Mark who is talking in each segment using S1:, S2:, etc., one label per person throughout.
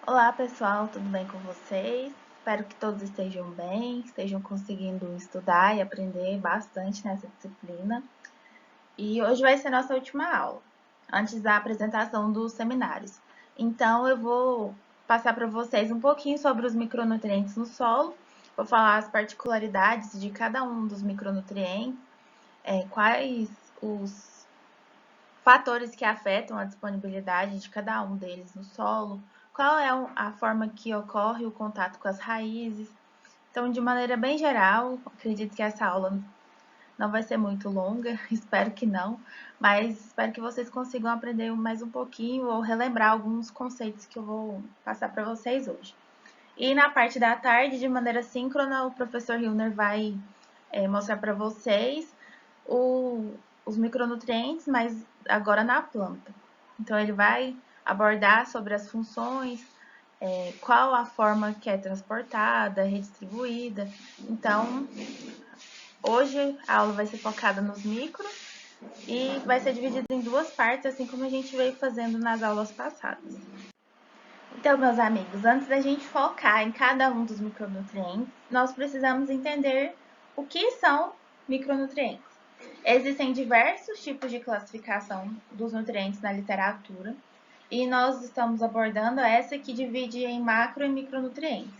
S1: Olá pessoal, tudo bem com vocês? Espero que todos estejam bem, estejam conseguindo estudar e aprender bastante nessa disciplina. E hoje vai ser nossa última aula, antes da apresentação dos seminários. Então eu vou passar para vocês um pouquinho sobre os micronutrientes no solo, vou falar as particularidades de cada um dos micronutrientes, quais os fatores que afetam a disponibilidade de cada um deles no solo, qual é a forma que ocorre o contato com as raízes. Então, de maneira bem geral, acredito que essa aula não vai ser muito longa, espero que não, mas espero que vocês consigam aprender mais um pouquinho ou relembrar alguns conceitos que eu vou passar para vocês hoje. E na parte da tarde, de maneira síncrona, o professor Hilner vai mostrar para vocês o, os micronutrientes, mas agora na planta. Então, ele vai abordar sobre as funções, qual a forma que é transportada, redistribuída. Então, hoje a aula vai ser focada nos micros e vai ser dividida em duas partes, assim como a gente veio fazendo nas aulas passadas. Então, meus amigos, antes da gente focar em cada um dos micronutrientes, nós precisamos entender o que são micronutrientes. Existem diversos tipos de classificação dos nutrientes na literatura e nós estamos abordando essa que divide em macro e micronutrientes.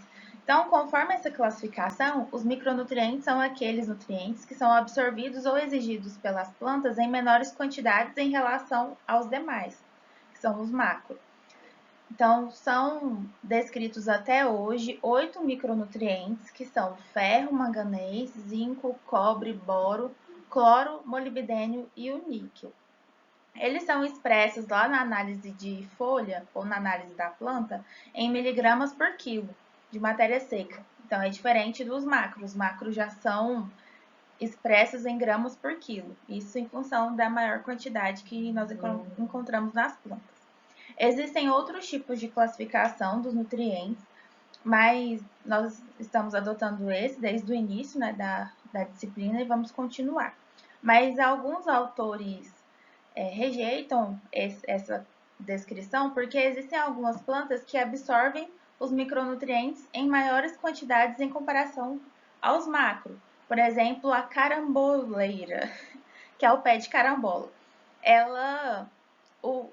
S1: Então, conforme essa classificação, os micronutrientes são aqueles nutrientes que são absorvidos ou exigidos pelas plantas em menores quantidades em relação aos demais, que são os macro. Então, são descritos até hoje 8 micronutrientes, que são ferro, manganês, zinco, cobre, boro, cloro, molibdênio e o níquel. Eles são expressos lá na análise de folha ou na análise da planta em miligramas por quilo de matéria seca. Então, é diferente dos macros. Os macros já são expressos em gramas por quilo. Isso em função da maior quantidade que nós encontramos nas plantas. Existem outros tipos de classificação dos nutrientes, mas nós estamos adotando esse desde o início, né, da disciplina e vamos continuar. Mas alguns autores rejeitam essa descrição porque existem algumas plantas que absorvem os micronutrientes em maiores quantidades em comparação aos macro. Por exemplo, a caramboleira, que é o pé de carambola.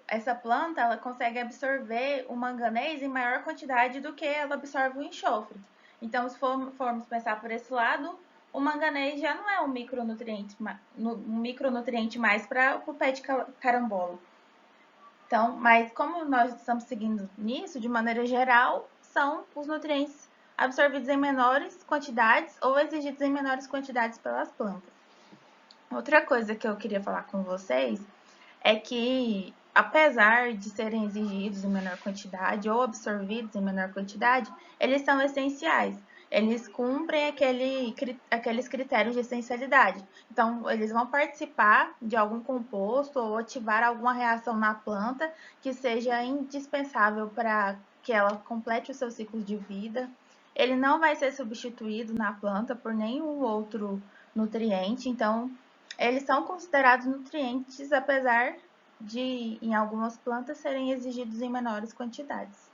S1: Essa planta ela consegue absorver o manganês em maior quantidade do que ela absorve o enxofre. Então, se formos pensar por esse lado, o manganês já não é um micronutriente mais para o pé de carambola. Então, mas como nós estamos seguindo nisso, de maneira geral, são os nutrientes absorvidos em menores quantidades ou exigidos em menores quantidades pelas plantas. Outra coisa que eu queria falar com vocês é que, apesar de serem exigidos em menor quantidade ou absorvidos em menor quantidade, eles são essenciais. Eles cumprem aqueles critérios de essencialidade. Então, eles vão participar de algum composto ou ativar alguma reação na planta que seja indispensável para que ela complete o seu ciclo de vida. Ele não vai ser substituído na planta por nenhum outro nutriente, então eles são considerados nutrientes, apesar de, em algumas plantas, serem exigidos em menores quantidades.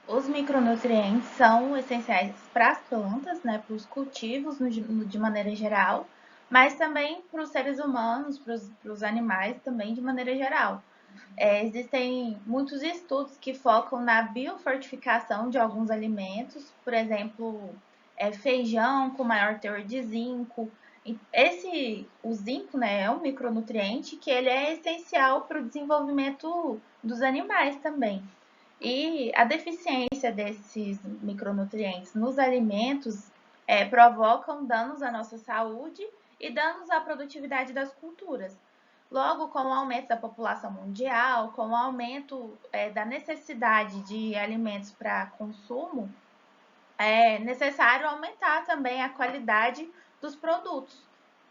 S1: Os micronutrientes são essenciais para as plantas, né, para os cultivos de maneira geral, mas também para os seres humanos, para os animais também de maneira geral. Existem muitos estudos que focam na biofortificação de alguns alimentos, por exemplo, feijão com maior teor de zinco. O zinco, né, é um micronutriente que ele é essencial para o desenvolvimento dos animais também. E a deficiência desses micronutrientes nos alimentos provocam danos à nossa saúde e danos à produtividade das culturas. Logo, com o aumento da população mundial, com o aumento da necessidade de alimentos para consumo, é necessário aumentar também a qualidade dos produtos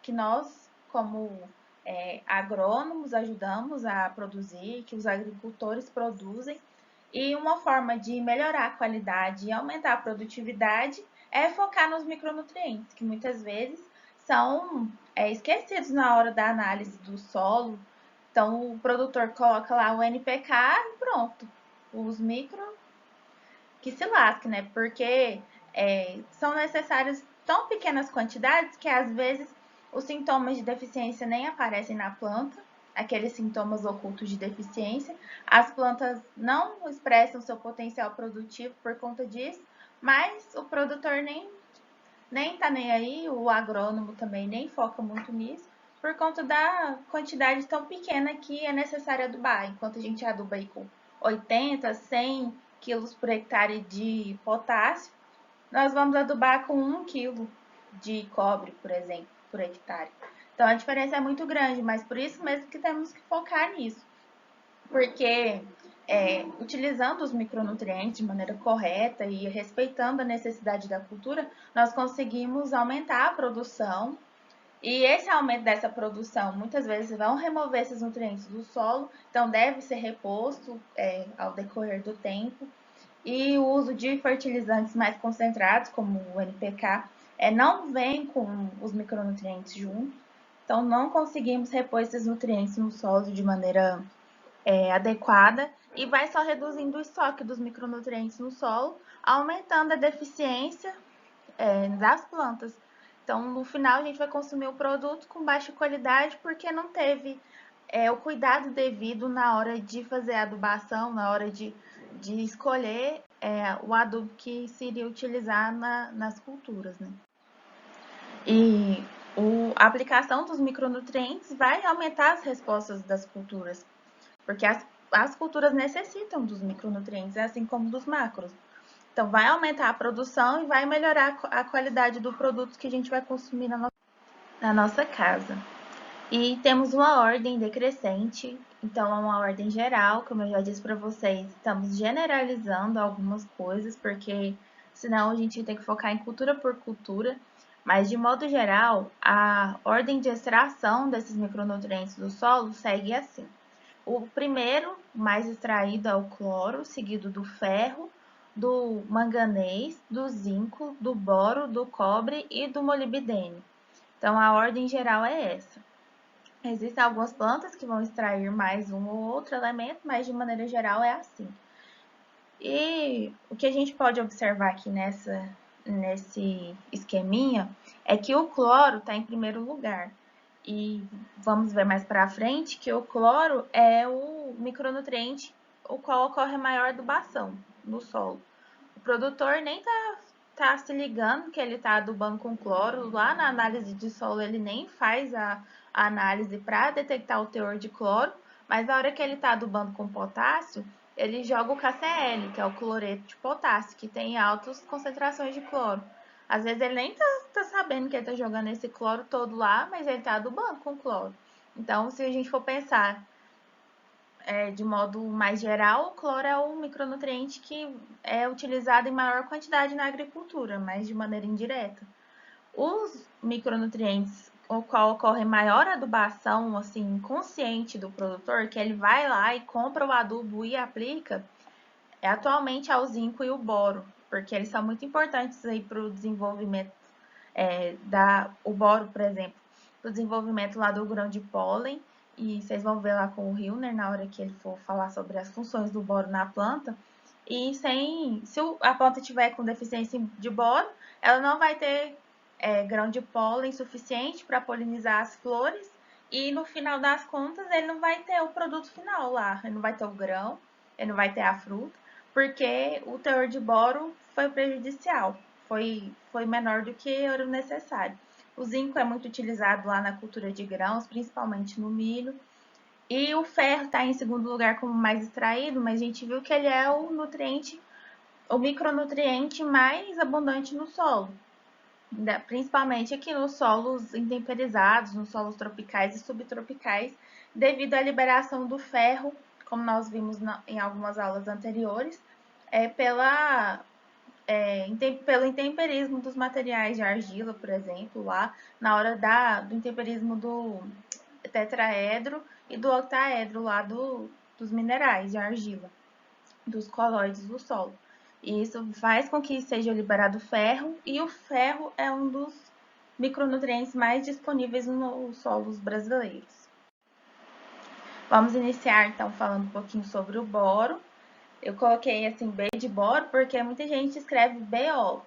S1: que nós, como agrônomos, ajudamos a produzir, que os agricultores produzem. E uma forma de melhorar a qualidade e aumentar a produtividade é focar nos micronutrientes, que muitas vezes são esquecidos na hora da análise do solo. Então, o produtor coloca lá o NPK e pronto. Os micro que se lasque, né? Porque são necessárias tão pequenas quantidades que às vezes os sintomas de deficiência nem aparecem na planta, aqueles sintomas ocultos de deficiência. As plantas não expressam seu potencial produtivo por conta disso, mas o produtor nem tá nem aí, o agrônomo também nem foca muito nisso, por conta da quantidade tão pequena que é necessária adubar. Enquanto a gente aduba aí com 80, 100 quilos por hectare de potássio, nós vamos adubar com 1 quilo de cobre, por exemplo, por hectare. Então a diferença é muito grande, mas por isso mesmo que temos que focar nisso. Porque utilizando os micronutrientes de maneira correta e respeitando a necessidade da cultura, nós conseguimos aumentar a produção. E esse aumento dessa produção, muitas vezes, vão remover esses nutrientes do solo, então deve ser reposto ao decorrer do tempo. E o uso de fertilizantes mais concentrados, como o NPK, não vem com os micronutrientes juntos, então não conseguimos repor esses nutrientes no solo de maneira adequada e vai só reduzindo o estoque dos micronutrientes no solo, aumentando a deficiência das plantas. Então, no final, a gente vai consumir o produto com baixa qualidade porque não teve o cuidado devido na hora de fazer a adubação, na hora de escolher o adubo que se iria utilizar nas culturas, né? E a aplicação dos micronutrientes vai aumentar as respostas das culturas, porque as culturas necessitam dos micronutrientes, assim como dos macros. Então, vai aumentar a produção e vai melhorar a qualidade do produto que a gente vai consumir na nossa casa. E temos uma ordem decrescente, então é uma ordem geral, como eu já disse para vocês, estamos generalizando algumas coisas, porque senão a gente tem que focar em cultura por cultura, mas de modo geral, a ordem de extração desses micronutrientes do solo segue assim. O primeiro, mais extraído, é o cloro, seguido do ferro, do manganês, do zinco, do boro, do cobre e do molibdênio. Então, a ordem geral é essa. Existem algumas plantas que vão extrair mais um ou outro elemento, mas de maneira geral é assim. E o que a gente pode observar aqui nesse esqueminha é que o cloro está em primeiro lugar. E vamos ver mais para frente que o cloro é o micronutriente o qual ocorre a maior adubação no solo. O produtor nem tá se ligando que ele está adubando com cloro. Lá na análise de solo ele nem faz a análise para detectar o teor de cloro, mas na hora que ele está adubando com potássio, ele joga o KCl, que é o cloreto de potássio, que tem altas concentrações de cloro. Às vezes ele nem tá sabendo que ele tá jogando esse cloro todo lá, mas ele tá adubando com cloro. Então, se a gente for pensar de modo mais geral, o cloro é o micronutriente que é utilizado em maior quantidade na agricultura, mas de maneira indireta. Os micronutrientes, o qual ocorre maior adubação, assim, consciente do produtor, que ele vai lá e compra o adubo e aplica, atualmente é o zinco e o boro, porque eles são muito importantes aí para o desenvolvimento o boro, por exemplo, para o desenvolvimento lá do grão de pólen, e vocês vão ver lá com o Hilner na hora que ele for falar sobre as funções do boro na planta. E se a planta tiver com deficiência de boro, ela não vai ter grão de pólen suficiente para polinizar as flores, e no final das contas ele não vai ter o produto final lá, ele não vai ter o grão, ele não vai ter a fruta, porque o teor de boro foi prejudicial, foi menor do que era o necessário. O zinco é muito utilizado lá na cultura de grãos, principalmente no milho. E o ferro está em segundo lugar como mais extraído, mas a gente viu que ele é o nutriente, o micronutriente mais abundante no solo. Principalmente aqui nos solos intemperizados, nos solos tropicais e subtropicais, devido à liberação do ferro, como nós vimos em algumas aulas anteriores, pelo intemperismo dos materiais de argila, por exemplo, lá na hora do intemperismo do tetraedro e do octaedro lá dos minerais de argila, dos colóides do solo. E isso faz com que seja liberado ferro, e o ferro é um dos micronutrientes mais disponíveis nos solos brasileiros. Vamos iniciar então falando um pouquinho sobre o boro. Eu coloquei assim B de boro porque muita gente escreve BO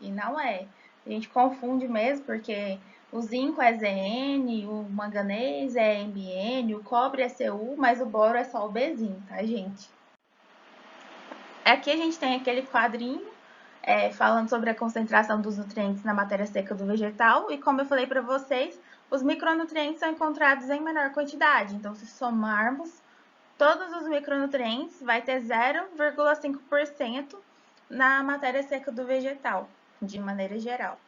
S1: e não é. A gente confunde mesmo porque o zinco é Zn, o manganês é Mn, o cobre é Cu, mas o boro é só o Bzinho, tá, gente? Aqui a gente tem aquele quadrinho falando sobre a concentração dos nutrientes na matéria seca do vegetal e como eu falei para vocês, os micronutrientes são encontrados em menor quantidade. Então, se somarmos todos os micronutrientes, vai ter 0,5% na matéria seca do vegetal, de maneira geral.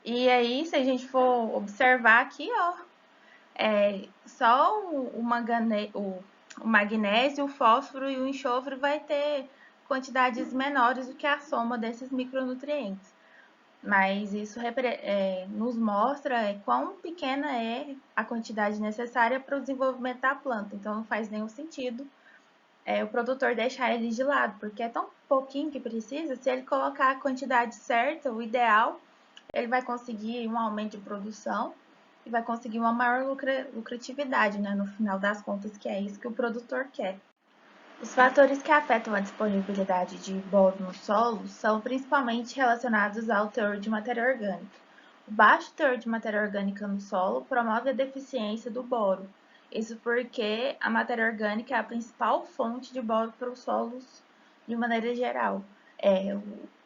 S1: E aí, se a gente for observar aqui, ó, só o magnésio, o fósforo e o enxofre vai ter quantidades menores do que a soma desses micronutrientes. Mas isso nos mostra quão pequena é a quantidade necessária para o desenvolvimento da planta. Então, não faz nenhum sentido o produtor deixar ele de lado, porque é tão pouquinho que precisa. Se ele colocar a quantidade certa, o ideal, ele vai conseguir um aumento de produção e vai conseguir uma maior lucratividade, né, no final das contas, que é isso que o produtor quer. Os fatores que afetam a disponibilidade de boro no solo são principalmente relacionados ao teor de matéria orgânica. O baixo teor de matéria orgânica no solo promove a deficiência do boro. Isso porque a matéria orgânica é a principal fonte de boro para os solos de maneira geral.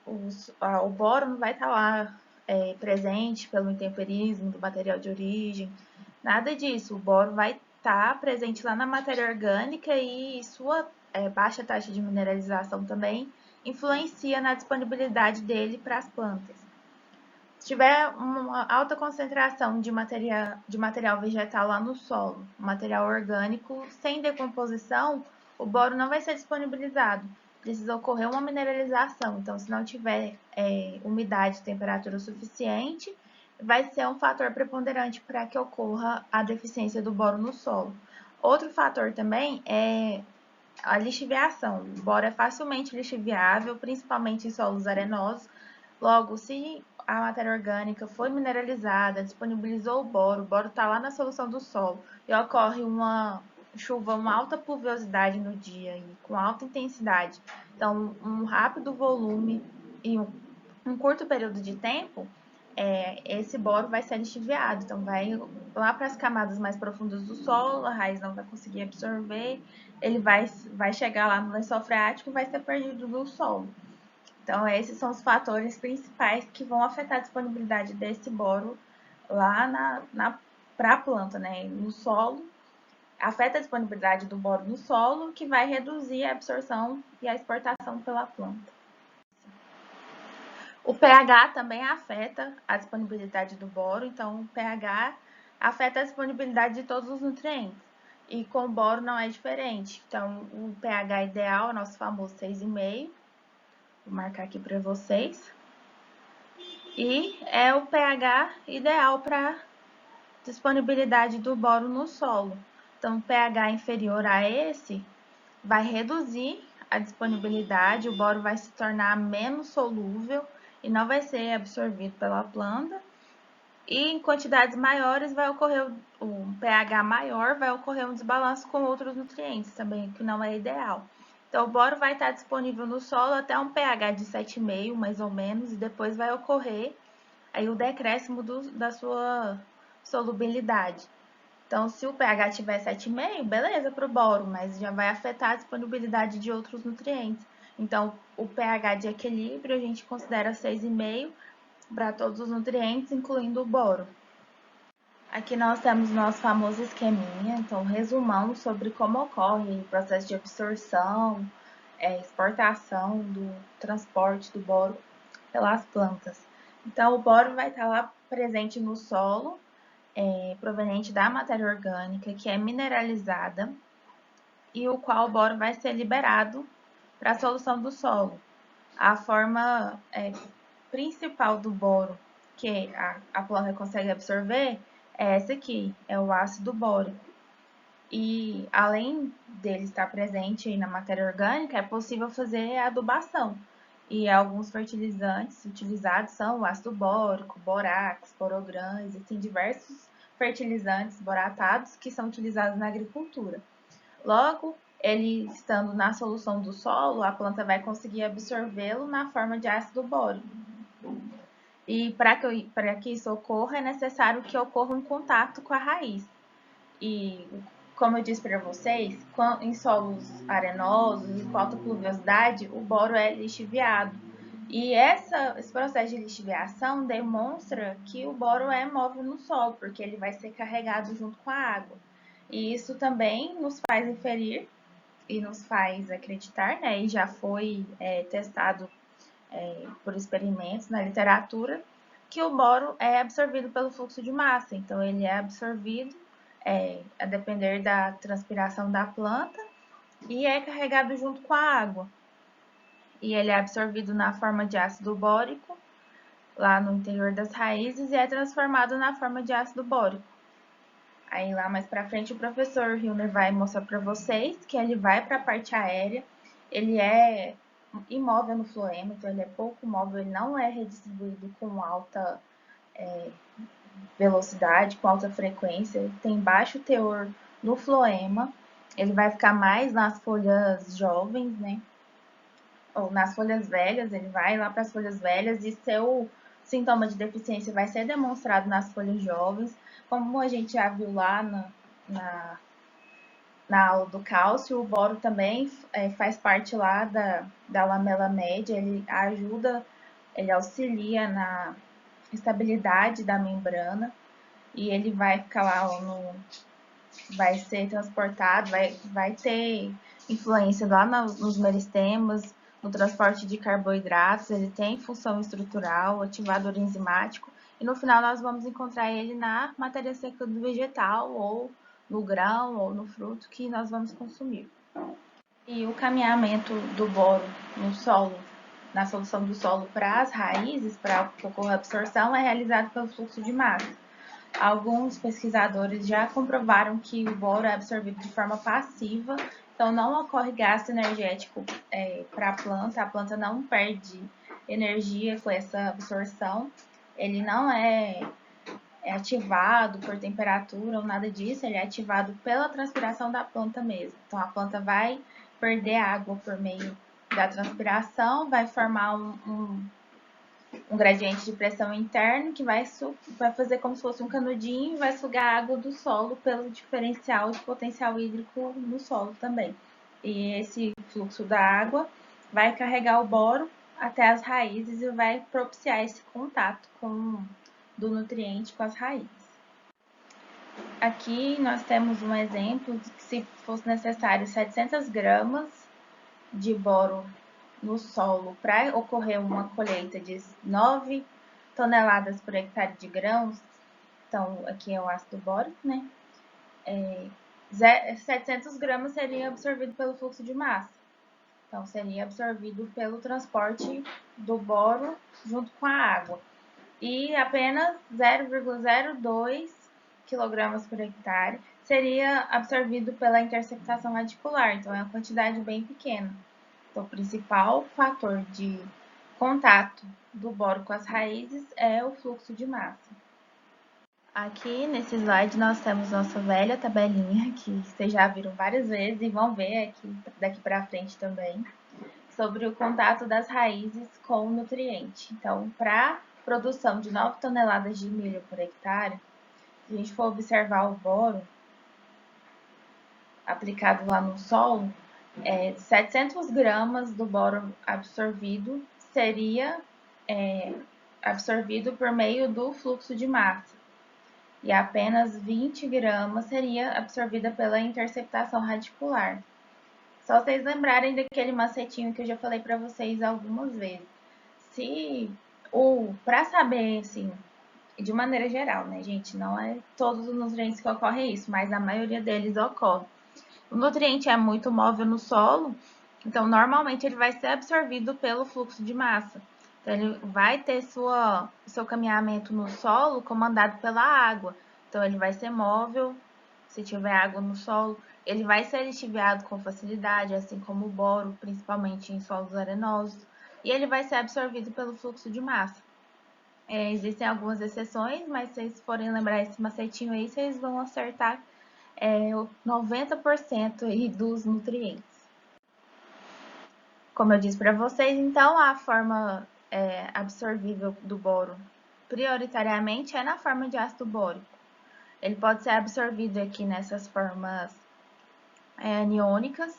S1: O boro não vai estar lá presente pelo intemperismo do material de origem, nada disso. O boro vai estar presente lá na matéria orgânica e sua baixa taxa de mineralização também influencia na disponibilidade dele para as plantas. Se tiver uma alta concentração de material vegetal lá no solo, material orgânico sem decomposição, o boro não vai ser disponibilizado. Precisa ocorrer uma mineralização. Então, se não tiver umidade e temperatura suficiente, vai ser um fator preponderante para que ocorra a deficiência do boro no solo. Outro fator também é a lixiviação. O boro é facilmente lixiviável, principalmente em solos arenosos. Logo, se a matéria orgânica foi mineralizada, disponibilizou o boro está lá na solução do solo e ocorre uma chuva, uma alta pluviosidade no dia e com alta intensidade, então um rápido volume e um curto período de tempo, esse boro vai ser lixiviado, então vai lá para as camadas mais profundas do solo, a raiz não vai conseguir absorver, ele vai chegar lá no lençol freático e vai ser perdido do solo. Então, esses são os fatores principais que vão afetar a disponibilidade desse boro lá para a planta, né? No solo, afeta a disponibilidade do boro no solo, que vai reduzir a absorção e a exportação pela planta. O pH também afeta a disponibilidade do boro, então o pH afeta a disponibilidade de todos os nutrientes. E com o boro não é diferente. Então, o pH ideal, nosso famoso 6,5, vou marcar aqui para vocês. E é o pH ideal para disponibilidade do boro no solo. Então, pH inferior a esse vai reduzir a disponibilidade, o boro vai se tornar menos solúvel e não vai ser absorvido pela planta. E em quantidades maiores vai ocorrer um pH maior, vai ocorrer um desbalanço com outros nutrientes também, que não é ideal. Então, o boro vai estar disponível no solo até um pH de 7,5, mais ou menos, e depois vai ocorrer aí o decréscimo da sua solubilidade. Então, se o pH tiver 7,5, beleza para o boro, mas já vai afetar a disponibilidade de outros nutrientes. Então, o pH de equilíbrio a gente considera 6,5 para todos os nutrientes, incluindo o boro. Aqui nós temos nosso famoso esqueminha, então resumão sobre como ocorre o processo de absorção, exportação do transporte do boro pelas plantas. Então, o boro vai estar lá presente no solo, proveniente da matéria orgânica, que é mineralizada, e o qual o boro vai ser liberado para a solução do solo. A forma principal do boro que a planta consegue absorver é essa aqui, é o ácido bórico. E além dele estar presente aí na matéria orgânica, é possível fazer a adubação. E alguns fertilizantes utilizados são o ácido bórico, borax, borogrã, existem diversos fertilizantes boratados que são utilizados na agricultura. Logo, ele estando na solução do solo, a planta vai conseguir absorvê-lo na forma de ácido bórico. E para que isso ocorra, é necessário que ocorra um contato com a raiz. E, como eu disse para vocês, em solos arenosos e com alta pluviosidade, o boro é lixiviado. E esse processo de lixiviação demonstra que o boro é móvel no solo, porque ele vai ser carregado junto com a água. E isso também nos faz inferir e nos faz acreditar, né, e já foi testado por experimentos na literatura, que o boro é absorvido pelo fluxo de massa. Então, ele é absorvido a depender da transpiração da planta e é carregado junto com a água. E ele é absorvido na forma de ácido bórico, lá no interior das raízes, e é transformado na forma de ácido bórico. Aí lá mais pra frente o professor Hilner vai mostrar para vocês que ele vai para a parte aérea, ele é imóvel no floema, então ele é pouco móvel, ele não é redistribuído com alta velocidade, com alta frequência, ele tem baixo teor no floema, ele vai ficar mais nas folhas jovens, né? Ou nas folhas velhas, ele vai lá para as folhas velhas e seu sintoma de deficiência vai ser demonstrado nas folhas jovens, como a gente já viu lá na, na aula do cálcio, o boro também faz parte lá da lamela média, ele ajuda, ele auxilia na estabilidade da membrana e ele vai ficar lá vai ser transportado, vai ter influência lá nos meristemas, no transporte de carboidratos, ele tem função estrutural, ativador enzimático, e no final nós vamos encontrar ele na matéria seca do vegetal, ou no grão, ou no fruto que nós vamos consumir. E o caminhamento do boro no solo, na solução do solo para as raízes, para que ocorra a absorção, é realizado pelo fluxo de massa. Alguns pesquisadores já comprovaram que o boro é absorvido de forma passiva, então não ocorre gasto energético para a planta não perde energia com essa absorção, ele não é ativado por temperatura ou nada disso, ele é ativado pela transpiração da planta mesmo. Então a planta vai perder água por meio da transpiração, vai formar um gradiente de pressão interno que vai fazer como se fosse um canudinho e vai sugar a água do solo pelo diferencial de potencial hídrico no solo também. E esse fluxo da água vai carregar o boro até as raízes e vai propiciar esse contato do nutriente com as raízes. Aqui nós temos um exemplo de que se fosse necessário 700 gramas de boro no solo para ocorrer uma colheita de 9 toneladas por hectare de grãos, então aqui é o ácido bórico, né? 700 gramas seria absorvido pelo fluxo de massa. Então, seria absorvido pelo transporte do boro junto com a água. E apenas 0,02 kg por hectare seria absorvido pela interceptação radicular, então é uma quantidade bem pequena. Então, o principal fator de contato do boro com as raízes é o fluxo de massa. Aqui nesse slide nós temos nossa velha tabelinha, que vocês já viram várias vezes e vão ver aqui, daqui para frente também, sobre o contato das raízes com o nutriente. Então, para produção de 9 toneladas de milho por hectare, se a gente for observar o boro aplicado lá no solo, 700 gramas do boro absorvido seria absorvido por meio do fluxo de massa e apenas 20 gramas seria absorvida pela interceptação radicular. Só vocês lembrarem daquele macetinho que eu já falei para vocês algumas vezes. Para saber, assim, de maneira geral, né, gente, não é todos os nutrientes que ocorrem isso, mas a maioria deles ocorre. O nutriente é muito móvel no solo, então normalmente ele vai ser absorvido pelo fluxo de massa. Então, ele vai ter seu caminhamento no solo comandado pela água. Então, ele vai ser móvel, se tiver água no solo. Ele vai ser lixiviado com facilidade, assim como o boro, principalmente em solos arenosos. E ele vai ser absorvido pelo fluxo de massa. Existem algumas exceções, mas se vocês forem lembrar esse macetinho aí, vocês vão acertar 90% aí dos nutrientes. Como eu disse para vocês, então, a forma absorvível do boro prioritariamente é na forma de ácido bórico. Ele pode ser absorvido aqui nessas formas aniônicas,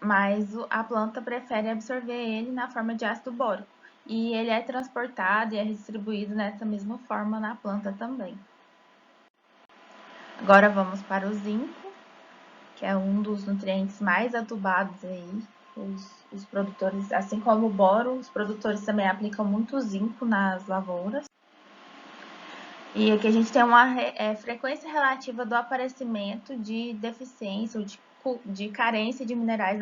S1: mas a planta prefere absorver ele na forma de ácido bórico. E ele é transportado e é distribuído nessa mesma forma na planta também. Agora vamos para o zinco, que é um dos nutrientes mais adubados aí. Os produtores, assim como o boro, os produtores também aplicam muito zinco nas lavouras. E aqui a gente tem uma frequência relativa do aparecimento de deficiência ou de carência de minerais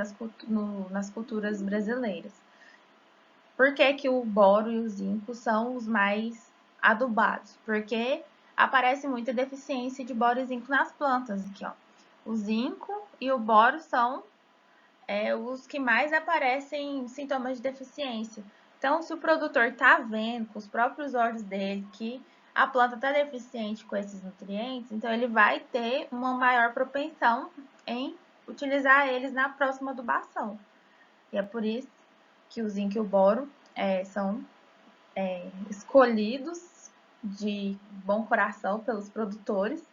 S1: nas culturas brasileiras. Por que que o boro e o zinco são os mais adubados? Porque aparece muita deficiência de boro e zinco nas plantas. Aqui, ó. O zinco e o boro são os que mais aparecem sintomas de deficiência. Então, se o produtor está vendo com os próprios olhos dele que a planta está deficiente com esses nutrientes, então ele vai ter uma maior propensão em utilizar eles na próxima adubação. E é por isso que o zinco e o boro são escolhidos de bom coração pelos produtores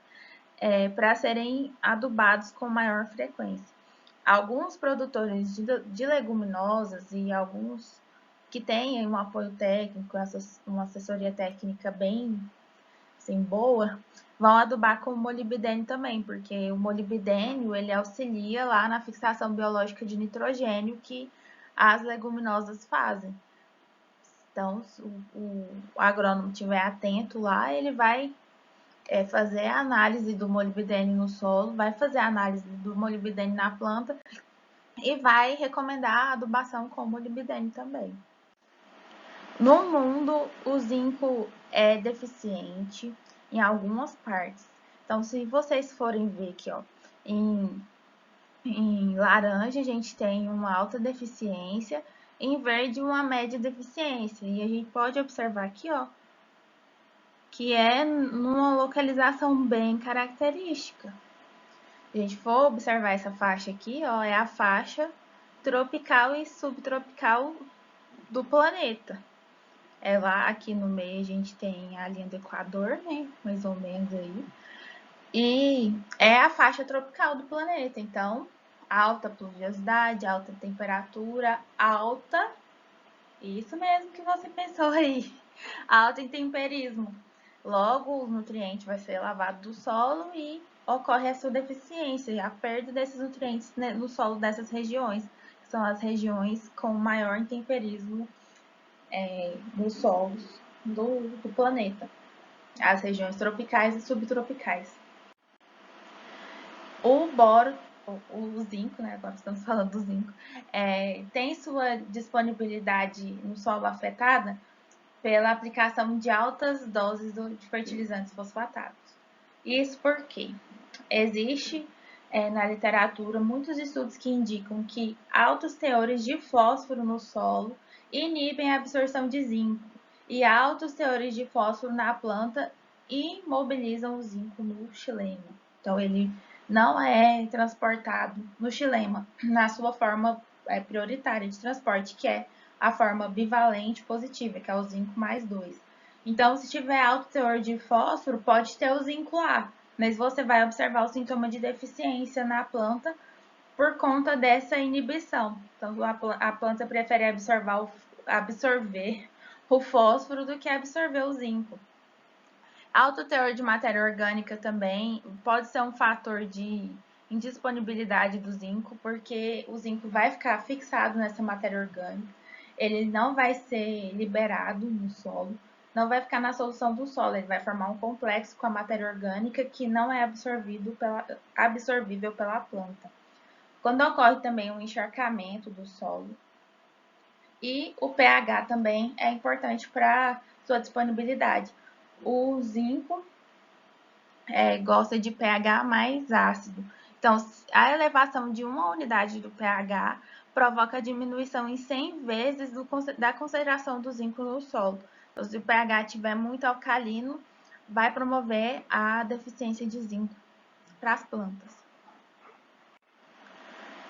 S1: para serem adubados com maior frequência. Alguns produtores de leguminosas e alguns que têm um apoio técnico, uma assessoria técnica bem assim, boa, vão adubar com molibdênio também, porque o molibdênio ele auxilia lá na fixação biológica de nitrogênio que as leguminosas fazem. Então, se o agrônomo estiver atento lá, ele vai fazer a análise do molibdênio no solo, vai fazer a análise do molibdênio na planta e vai recomendar a adubação com molibdênio também. No mundo, o zinco é deficiente em algumas partes. Então, se vocês forem ver aqui, ó, em laranja a gente tem uma alta deficiência, em verde uma média deficiência. E a gente pode observar aqui, ó, que é numa localização bem característica. Se a gente for observar essa faixa aqui, ó, é a faixa tropical e subtropical do planeta. Lá aqui no meio a gente tem a linha do Equador, né? Mais ou menos aí. E é a faixa tropical do planeta. Então, alta pluviosidade, alta temperatura, isso mesmo que você pensou aí, alto intemperismo. Logo, os nutrientes vai ser lavado do solo e ocorre a sua deficiência e a perda desses nutrientes no solo dessas regiões, que são as regiões com maior intemperismo dos solos do planeta, as regiões tropicais e subtropicais. O boro, o zinco, né? Agora estamos falando do zinco, tem sua disponibilidade no solo afetada pela aplicação de altas doses de fertilizantes fosfatados. Isso porque existe na literatura muitos estudos que indicam que altos teores de fósforo no solo inibem a absorção de zinco e altos teores de fósforo na planta imobilizam o zinco no xilema. Então, ele não é transportado no xilema na sua forma prioritária de transporte, que é a forma bivalente positiva, que é o zinco mais 2. Então, se tiver alto teor de fósforo, pode ter o zinco lá, mas você vai observar o sintoma de deficiência na planta por conta dessa inibição. Então, a planta prefere absorver o fósforo do que absorver o zinco. Alto teor de matéria orgânica também pode ser um fator de indisponibilidade do zinco, porque o zinco vai ficar fixado nessa matéria orgânica, ele não vai ser liberado no solo, não vai ficar na solução do solo, ele vai formar um complexo com a matéria orgânica que não é absorvível pela planta. Quando ocorre também um encharcamento do solo, e o pH também é importante para sua disponibilidade. O zinco gosta de pH mais ácido. Então, a elevação de uma unidade do pH provoca a diminuição em 100 vezes da concentração do zinco no solo. Então, se o pH estiver muito alcalino, vai promover a deficiência de zinco as plantas.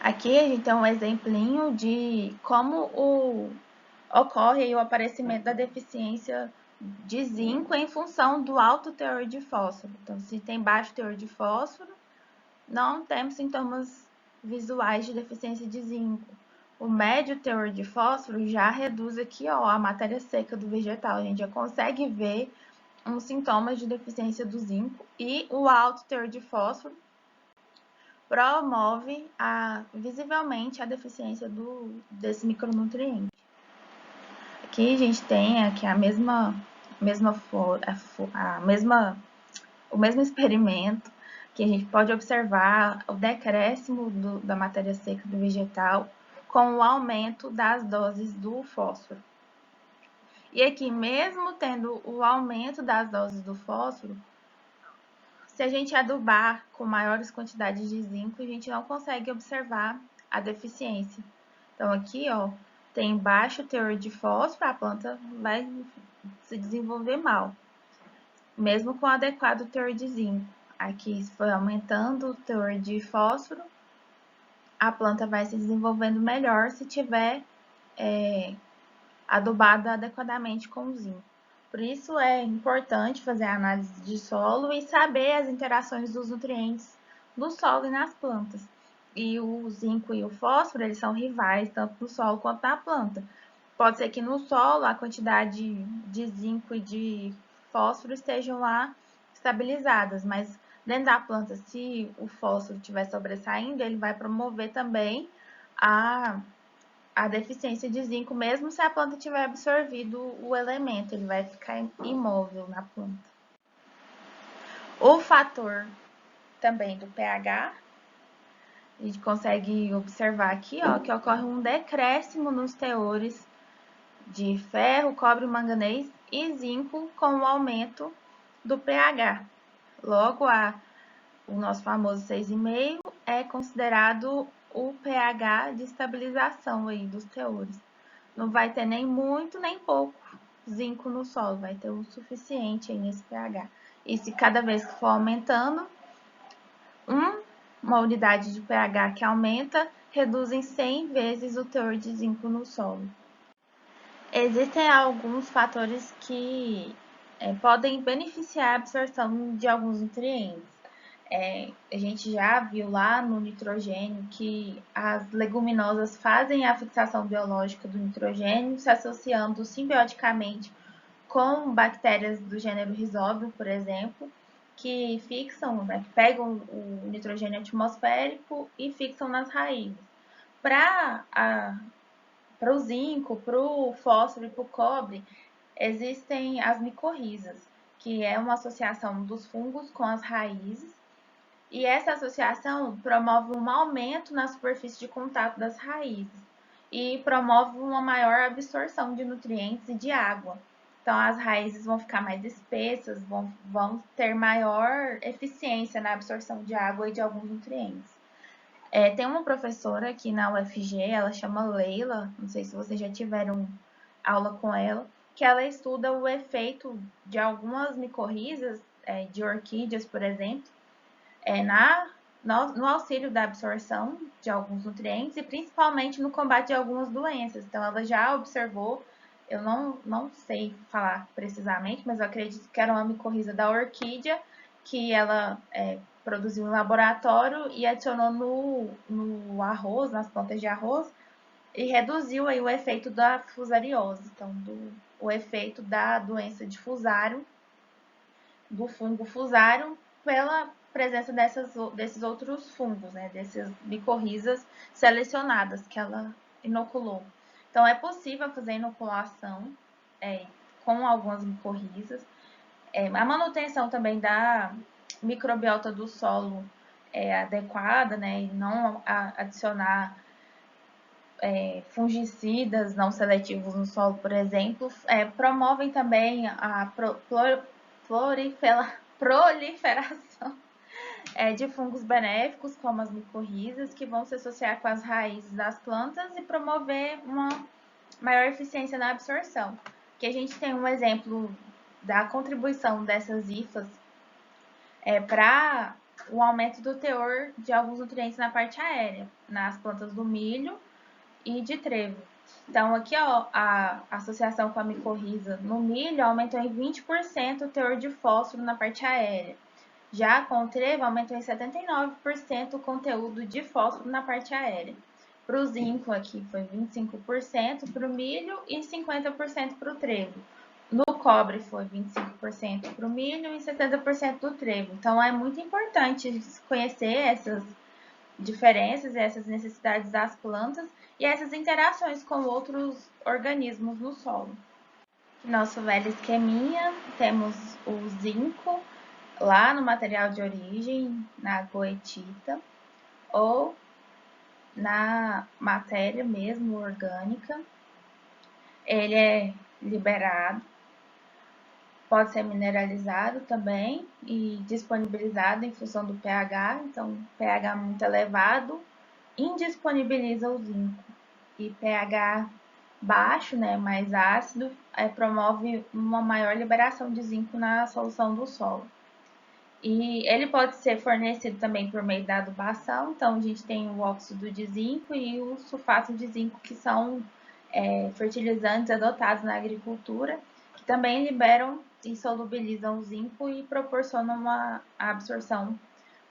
S1: Aqui a gente tem um exemplinho de como ocorre o aparecimento da deficiência de zinco em função do alto teor de fósforo. Então, se tem baixo teor de fósforo, não temos sintomas visuais de deficiência de zinco. O médio teor de fósforo já reduz aqui, ó, a matéria seca do vegetal. A gente já consegue ver uns sintomas de deficiência do zinco, e o alto teor de fósforo promove visivelmente a deficiência desse micronutriente. Aqui a gente tem aqui o mesmo experimento, que a gente pode observar o decréscimo da matéria seca do vegetal com o aumento das doses do fósforo. E aqui, mesmo tendo o aumento das doses do fósforo, se a gente adubar com maiores quantidades de zinco, a gente não consegue observar a deficiência. Então, aqui, ó, tem baixo teor de fósforo, a planta vai se desenvolver mal, mesmo com adequado teor de zinco. Aqui foi aumentando o teor de fósforo, a planta vai se desenvolvendo melhor se tiver adubada adequadamente com o zinco. Por isso é importante fazer a análise de solo e saber as interações dos nutrientes no solo e nas plantas. E o zinco e o fósforo, eles são rivais tanto no solo quanto na planta. Pode ser que no solo a quantidade de zinco e de fósforo estejam lá estabilizadas, mas dentro da planta, se o fósforo estiver sobressaindo, ele vai promover também a deficiência de zinco, mesmo se a planta tiver absorvido o elemento, ele vai ficar imóvel na planta. O fator também do pH, a gente consegue observar aqui, ó, que ocorre um decréscimo nos teores de ferro, cobre, manganês e zinco com o aumento do pH. Logo, o nosso famoso 6,5 é considerado o pH de estabilização aí dos teores. Não vai ter nem muito nem pouco zinco no solo, vai ter o suficiente aí nesse pH. E se cada vez que for aumentando, uma unidade de pH que aumenta, reduz em 100 vezes o teor de zinco no solo. Existem alguns fatores que podem beneficiar a absorção de alguns nutrientes. A gente já viu lá no nitrogênio que as leguminosas fazem a fixação biológica do nitrogênio, se associando simbioticamente com bactérias do gênero Rhizóbio, por exemplo, que fixam, né, que pegam o nitrogênio atmosférico e fixam nas raízes. Para o zinco, para o fósforo e para o cobre, existem as micorrizas, que é uma associação dos fungos com as raízes, e essa associação promove um aumento na superfície de contato das raízes e promove uma maior absorção de nutrientes e de água. Então, as raízes vão ficar mais espessas, vão ter maior eficiência na absorção de água e de alguns nutrientes. Tem uma professora aqui na UFG, ela chama Leila, não sei se vocês já tiveram aula com ela, que ela estuda o efeito de algumas micorrizas, de orquídeas, por exemplo, no auxílio da absorção de alguns nutrientes e principalmente no combate de algumas doenças. Então, ela já observou, eu não sei falar precisamente, mas eu acredito que era uma micorriza da orquídea, que ela produziu em laboratório e adicionou no arroz, nas plantas de arroz, e reduziu aí o efeito da fusariose, então o efeito da doença de fusário, do fungo fusário, pela presença desses outros fungos, né, dessas micorrizas selecionadas que ela inoculou. Então, é possível fazer inoculação com algumas micorrizas. A manutenção também da microbiota do solo é adequada, né, e não adicionar fungicidas não seletivos no solo, por exemplo, promovem também a proliferação de fungos benéficos, como as micorrizas, que vão se associar com as raízes das plantas e promover uma maior eficiência na absorção. Aqui a gente tem um exemplo da contribuição dessas hifas para o aumento do teor de alguns nutrientes na parte aérea, nas plantas do milho e de trevo. Então, aqui, ó, a associação com a micorriza no milho aumentou em 20% o teor de fósforo na parte aérea. Já com o trevo, aumentou em 79% o conteúdo de fósforo na parte aérea. Para o zinco aqui foi 25% para o milho e 50% para o trevo. No cobre foi 25% para o milho e 70% do trevo. Então é muito importante conhecer essas diferenças, essas necessidades das plantas e essas interações com outros organismos no solo. Nosso velho esqueminha, temos o zinco lá no material de origem, na goetita, ou na matéria mesmo orgânica. Ele é liberado, pode ser mineralizado também e disponibilizado em função do pH. Então, pH muito elevado indisponibiliza o zinco e pH baixo, né, mais ácido, promove uma maior liberação de zinco na solução do solo. E ele pode ser fornecido também por meio da adubação, então a gente tem o óxido de zinco e o sulfato de zinco, que são fertilizantes adotados na agricultura, que também liberam e solubilizam o zinco e proporcionam uma absorção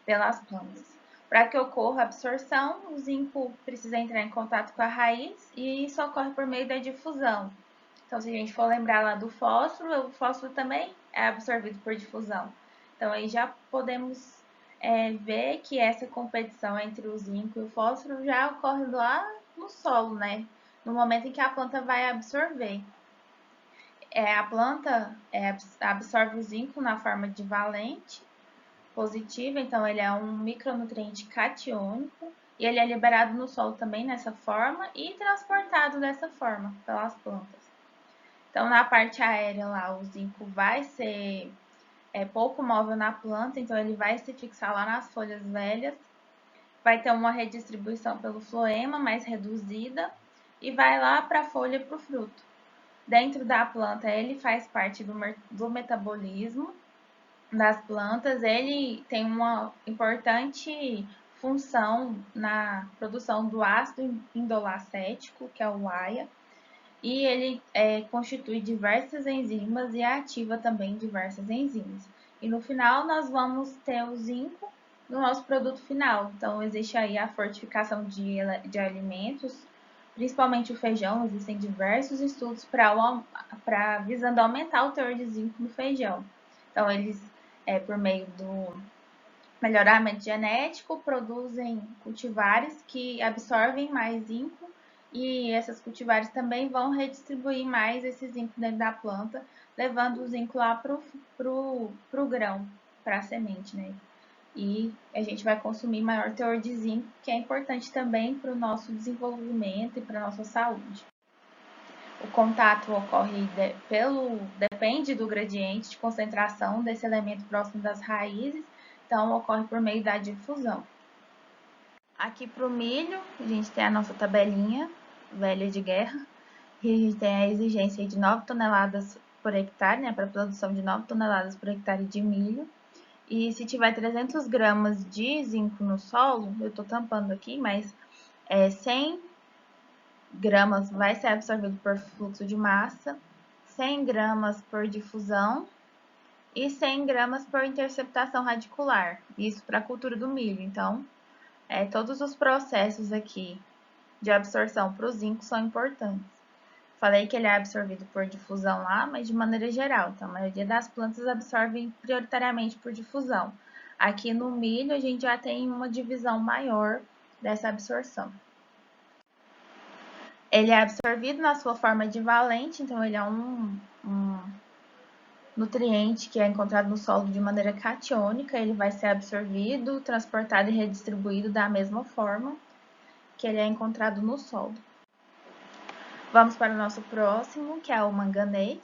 S1: pelas plantas. Para que ocorra a absorção, o zinco precisa entrar em contato com a raiz e isso ocorre por meio da difusão. Então, se a gente for lembrar lá do fósforo, o fósforo também é absorvido por difusão. Então, aí já podemos ver que essa competição entre o zinco e o fósforo já ocorre lá no solo, né? No momento em que a planta vai absorver. A planta absorve o zinco na forma de valente positiva, então ele é um micronutriente catiônico e ele é liberado no solo também nessa forma e transportado dessa forma pelas plantas. Então, na parte aérea lá, o zinco vai ser pouco móvel na planta, então ele vai se fixar lá nas folhas velhas, vai ter uma redistribuição pelo floema mais reduzida e vai lá para a folha e para o fruto. Dentro da planta, ele faz parte do metabolismo das plantas, ele tem uma importante função na produção do ácido indolacético, que é o AIA, e ele constitui diversas enzimas e ativa também diversas enzimas. E no final nós vamos ter o zinco no nosso produto final. Então existe aí a fortificação de alimentos, principalmente o feijão, existem diversos estudos visando aumentar o teor de zinco no feijão. Então eles, por meio do melhoramento genético, produzem cultivares que absorvem mais zinco e essas cultivares também vão redistribuir mais esse zinco dentro da planta, levando o zinco lá pro grão, para a semente, né? E a gente vai consumir maior teor de zinco, que é importante também para o nosso desenvolvimento e para a nossa saúde. O contato ocorre depende do gradiente de concentração desse elemento próximo das raízes, então ocorre por meio da difusão. Aqui para o milho, a gente tem a nossa tabelinha velha de guerra, e a gente tem a exigência de 9 toneladas por hectare, né, para a produção de 9 toneladas por hectare de milho. E se tiver 300 gramas de zinco no solo, eu estou tampando aqui, mas 100 gramas vai ser absorvido por fluxo de massa, 100 gramas por difusão e 100 gramas por interceptação radicular. Isso para a cultura do milho. Então, todos os processos aqui de absorção para o zinco são importantes. Falei que ele é absorvido por difusão lá, mas de maneira geral. Então, a maioria das plantas absorvem prioritariamente por difusão. Aqui no milho, a gente já tem uma divisão maior dessa absorção. Ele é absorvido na sua forma de valente, então ele é um nutriente que é encontrado no solo de maneira catiônica, ele vai ser absorvido, transportado e redistribuído da mesma forma que ele é encontrado no solo. Vamos para o nosso próximo, que é o manganês.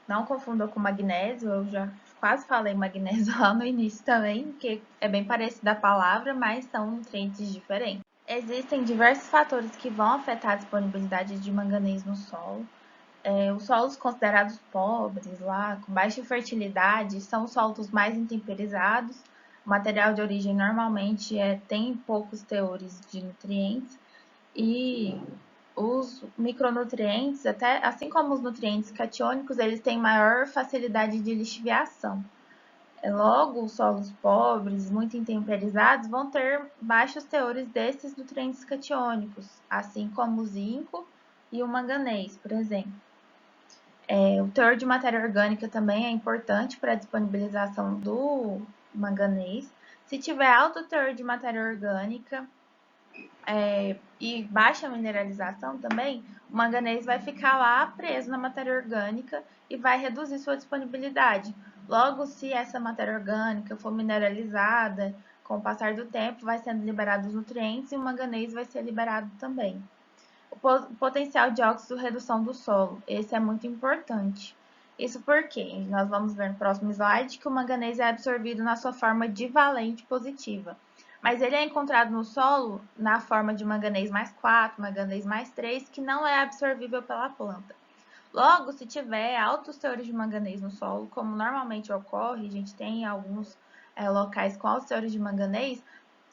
S1: Não confunda com magnésio, eu já quase falei magnésio lá no início também, porque é bem parecida a palavra, mas são nutrientes diferentes. Existem diversos fatores que vão afetar a disponibilidade de manganês no solo. Os solos considerados pobres, lá, com baixa fertilidade, são os solos mais intemperizados, O material de origem normalmente tem poucos teores de nutrientes e os micronutrientes, até assim como os nutrientes catiônicos, eles têm maior facilidade de lixiviação. Logo, os solos pobres, muito intemperizados, vão ter baixos teores desses nutrientes catiônicos, assim como o zinco e o manganês, por exemplo. O teor de matéria orgânica também é importante para a disponibilização do manganês. Se tiver alto teor de matéria orgânica e baixa mineralização também, o manganês vai ficar lá preso na matéria orgânica e vai reduzir sua disponibilidade. Logo, se essa matéria orgânica for mineralizada, com o passar do tempo, vai sendo liberados os nutrientes e o manganês vai ser liberado também. O potencial de oxidorredução do solo, esse é muito importante. Isso porque nós vamos ver no próximo slide que o manganês é absorvido na sua forma divalente positiva, mas ele é encontrado no solo na forma de manganês mais 4, manganês mais 3, que não é absorvível pela planta. Logo, se tiver altos teores de manganês no solo, como normalmente ocorre, a gente tem alguns locais com altos teores de manganês,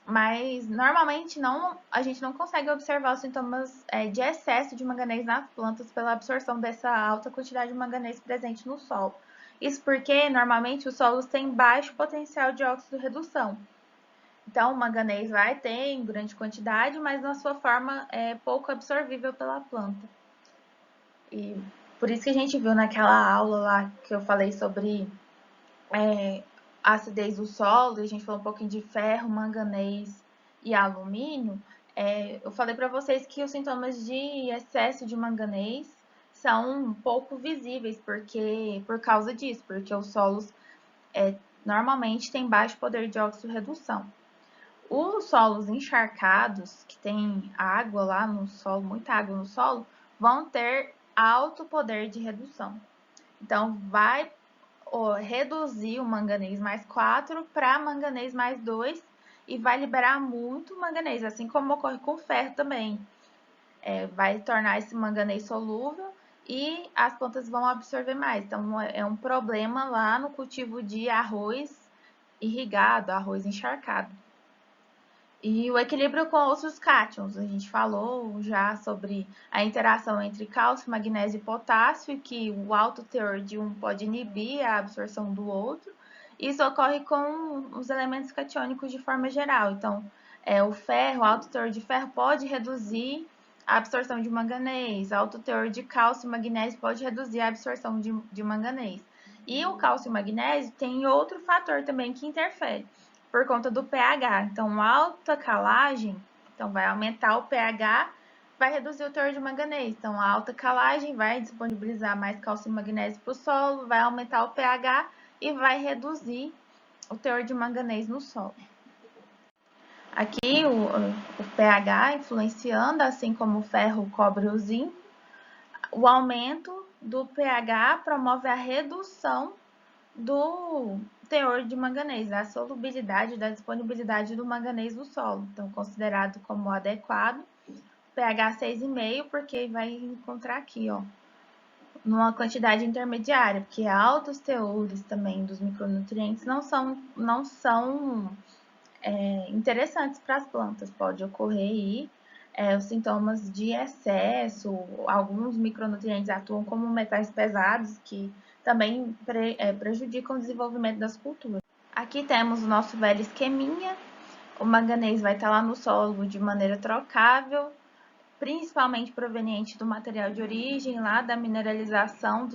S1: mas normalmente a gente não consegue observar os sintomas de excesso de manganês nas plantas pela absorção dessa alta quantidade de manganês presente no solo. Isso porque normalmente os solos têm baixo potencial de oxidorredução. Então, o manganês vai ter em grande quantidade, mas na sua forma é pouco absorvível pela planta. E por isso que a gente viu naquela aula lá que eu falei sobre a acidez do solo, e a gente falou um pouquinho de ferro, manganês e alumínio. Eu falei para vocês que os sintomas de excesso de manganês são um pouco visíveis por causa disso, porque os solos normalmente têm baixo poder de oxidorredução. Os solos encharcados, que tem água lá no solo, muita água no solo, vão ter alto poder de redução. Então, vai reduzir o manganês mais 4 para manganês mais 2 e vai liberar muito manganês, assim como ocorre com o ferro também. Vai tornar esse manganês solúvel e as plantas vão absorver mais. Então, é um problema lá no cultivo de arroz irrigado, arroz encharcado. E o equilíbrio com outros cátions, a gente falou já sobre a interação entre cálcio, magnésio e potássio, que o alto teor de um pode inibir a absorção do outro. Isso ocorre com os elementos catiônicos de forma geral. Então, o ferro, o alto teor de ferro pode reduzir a absorção de manganês, alto teor de cálcio e magnésio pode reduzir a absorção de manganês. E o cálcio e magnésio tem outro fator também que interfere por conta do pH. Então, alta calagem, então vai aumentar o pH, vai reduzir o teor de manganês. Então, a alta calagem vai disponibilizar mais cálcio e magnésio para o solo, vai aumentar o pH e vai reduzir o teor de manganês no solo. Aqui o pH influenciando, assim como o ferro, o cobre e o zinco. O aumento do pH promove a redução do teor de manganês, da solubilidade, da disponibilidade do manganês no solo. Então, considerado como adequado, pH 6,5, porque vai encontrar aqui, ó, numa quantidade intermediária, porque altos teores também dos micronutrientes não são interessantes para as plantas. Pode ocorrer aí os sintomas de excesso, alguns micronutrientes atuam como metais pesados que também prejudicam o desenvolvimento das culturas. Aqui temos o nosso velho esqueminha. O manganês vai estar lá no solo de maneira trocável, principalmente proveniente do material de origem, lá da mineralização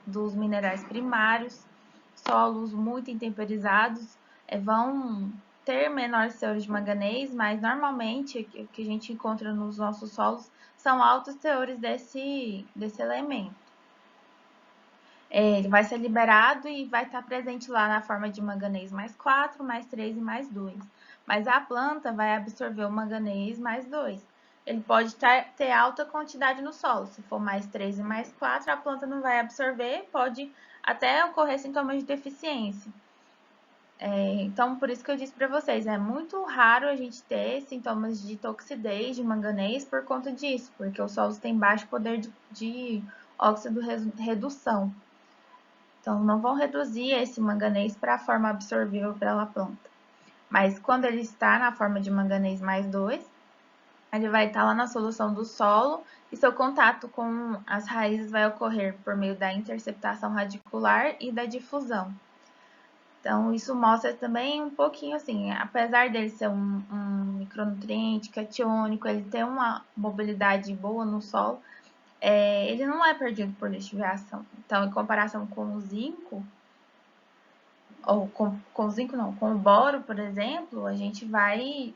S1: dos minerais primários. Solos muito intemperizados vão ter menores teores de manganês, mas normalmente o que a gente encontra nos nossos solos são altos teores desse elemento. Ele vai ser liberado e vai estar presente lá na forma de manganês mais 4, mais 3 e mais 2. Mas a planta vai absorver o manganês mais 2. Ele pode ter alta quantidade no solo. Se for mais 3 e mais 4, a planta não vai absorver, pode até ocorrer sintomas de deficiência. Então, por isso que eu disse para vocês, é muito raro a gente ter sintomas de toxidez, de manganês, por conta disso, porque os solos têm baixo poder de óxido-redução. Então, não vão reduzir esse manganês para a forma absorvível pela planta. Mas quando ele está na forma de manganês mais 2, ele vai estar lá na solução do solo e seu contato com as raízes vai ocorrer por meio da interceptação radicular e da difusão. Então, isso mostra também um pouquinho assim, apesar dele ser um micronutriente catiônico, ele ter uma mobilidade boa no solo, ele não é perdido por lixiviação. Então, em comparação com o zinco, ou com o zinco não, com o boro, por exemplo, a gente vai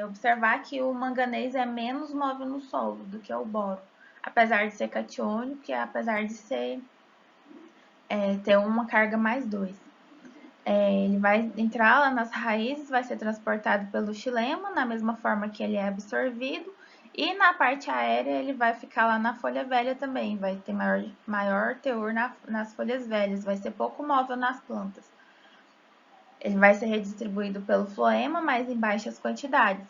S1: observar que o manganês é menos móvel no solo do que o boro, apesar de ser catiônico e apesar de ser, ter uma carga mais 2. Ele vai entrar lá nas raízes, vai ser transportado pelo xilema, na mesma forma que ele é absorvido, e na parte aérea ele vai ficar lá na folha velha também, vai ter maior teor nas folhas velhas, vai ser pouco móvel nas plantas. Ele vai ser redistribuído pelo floema, mas em baixas quantidades.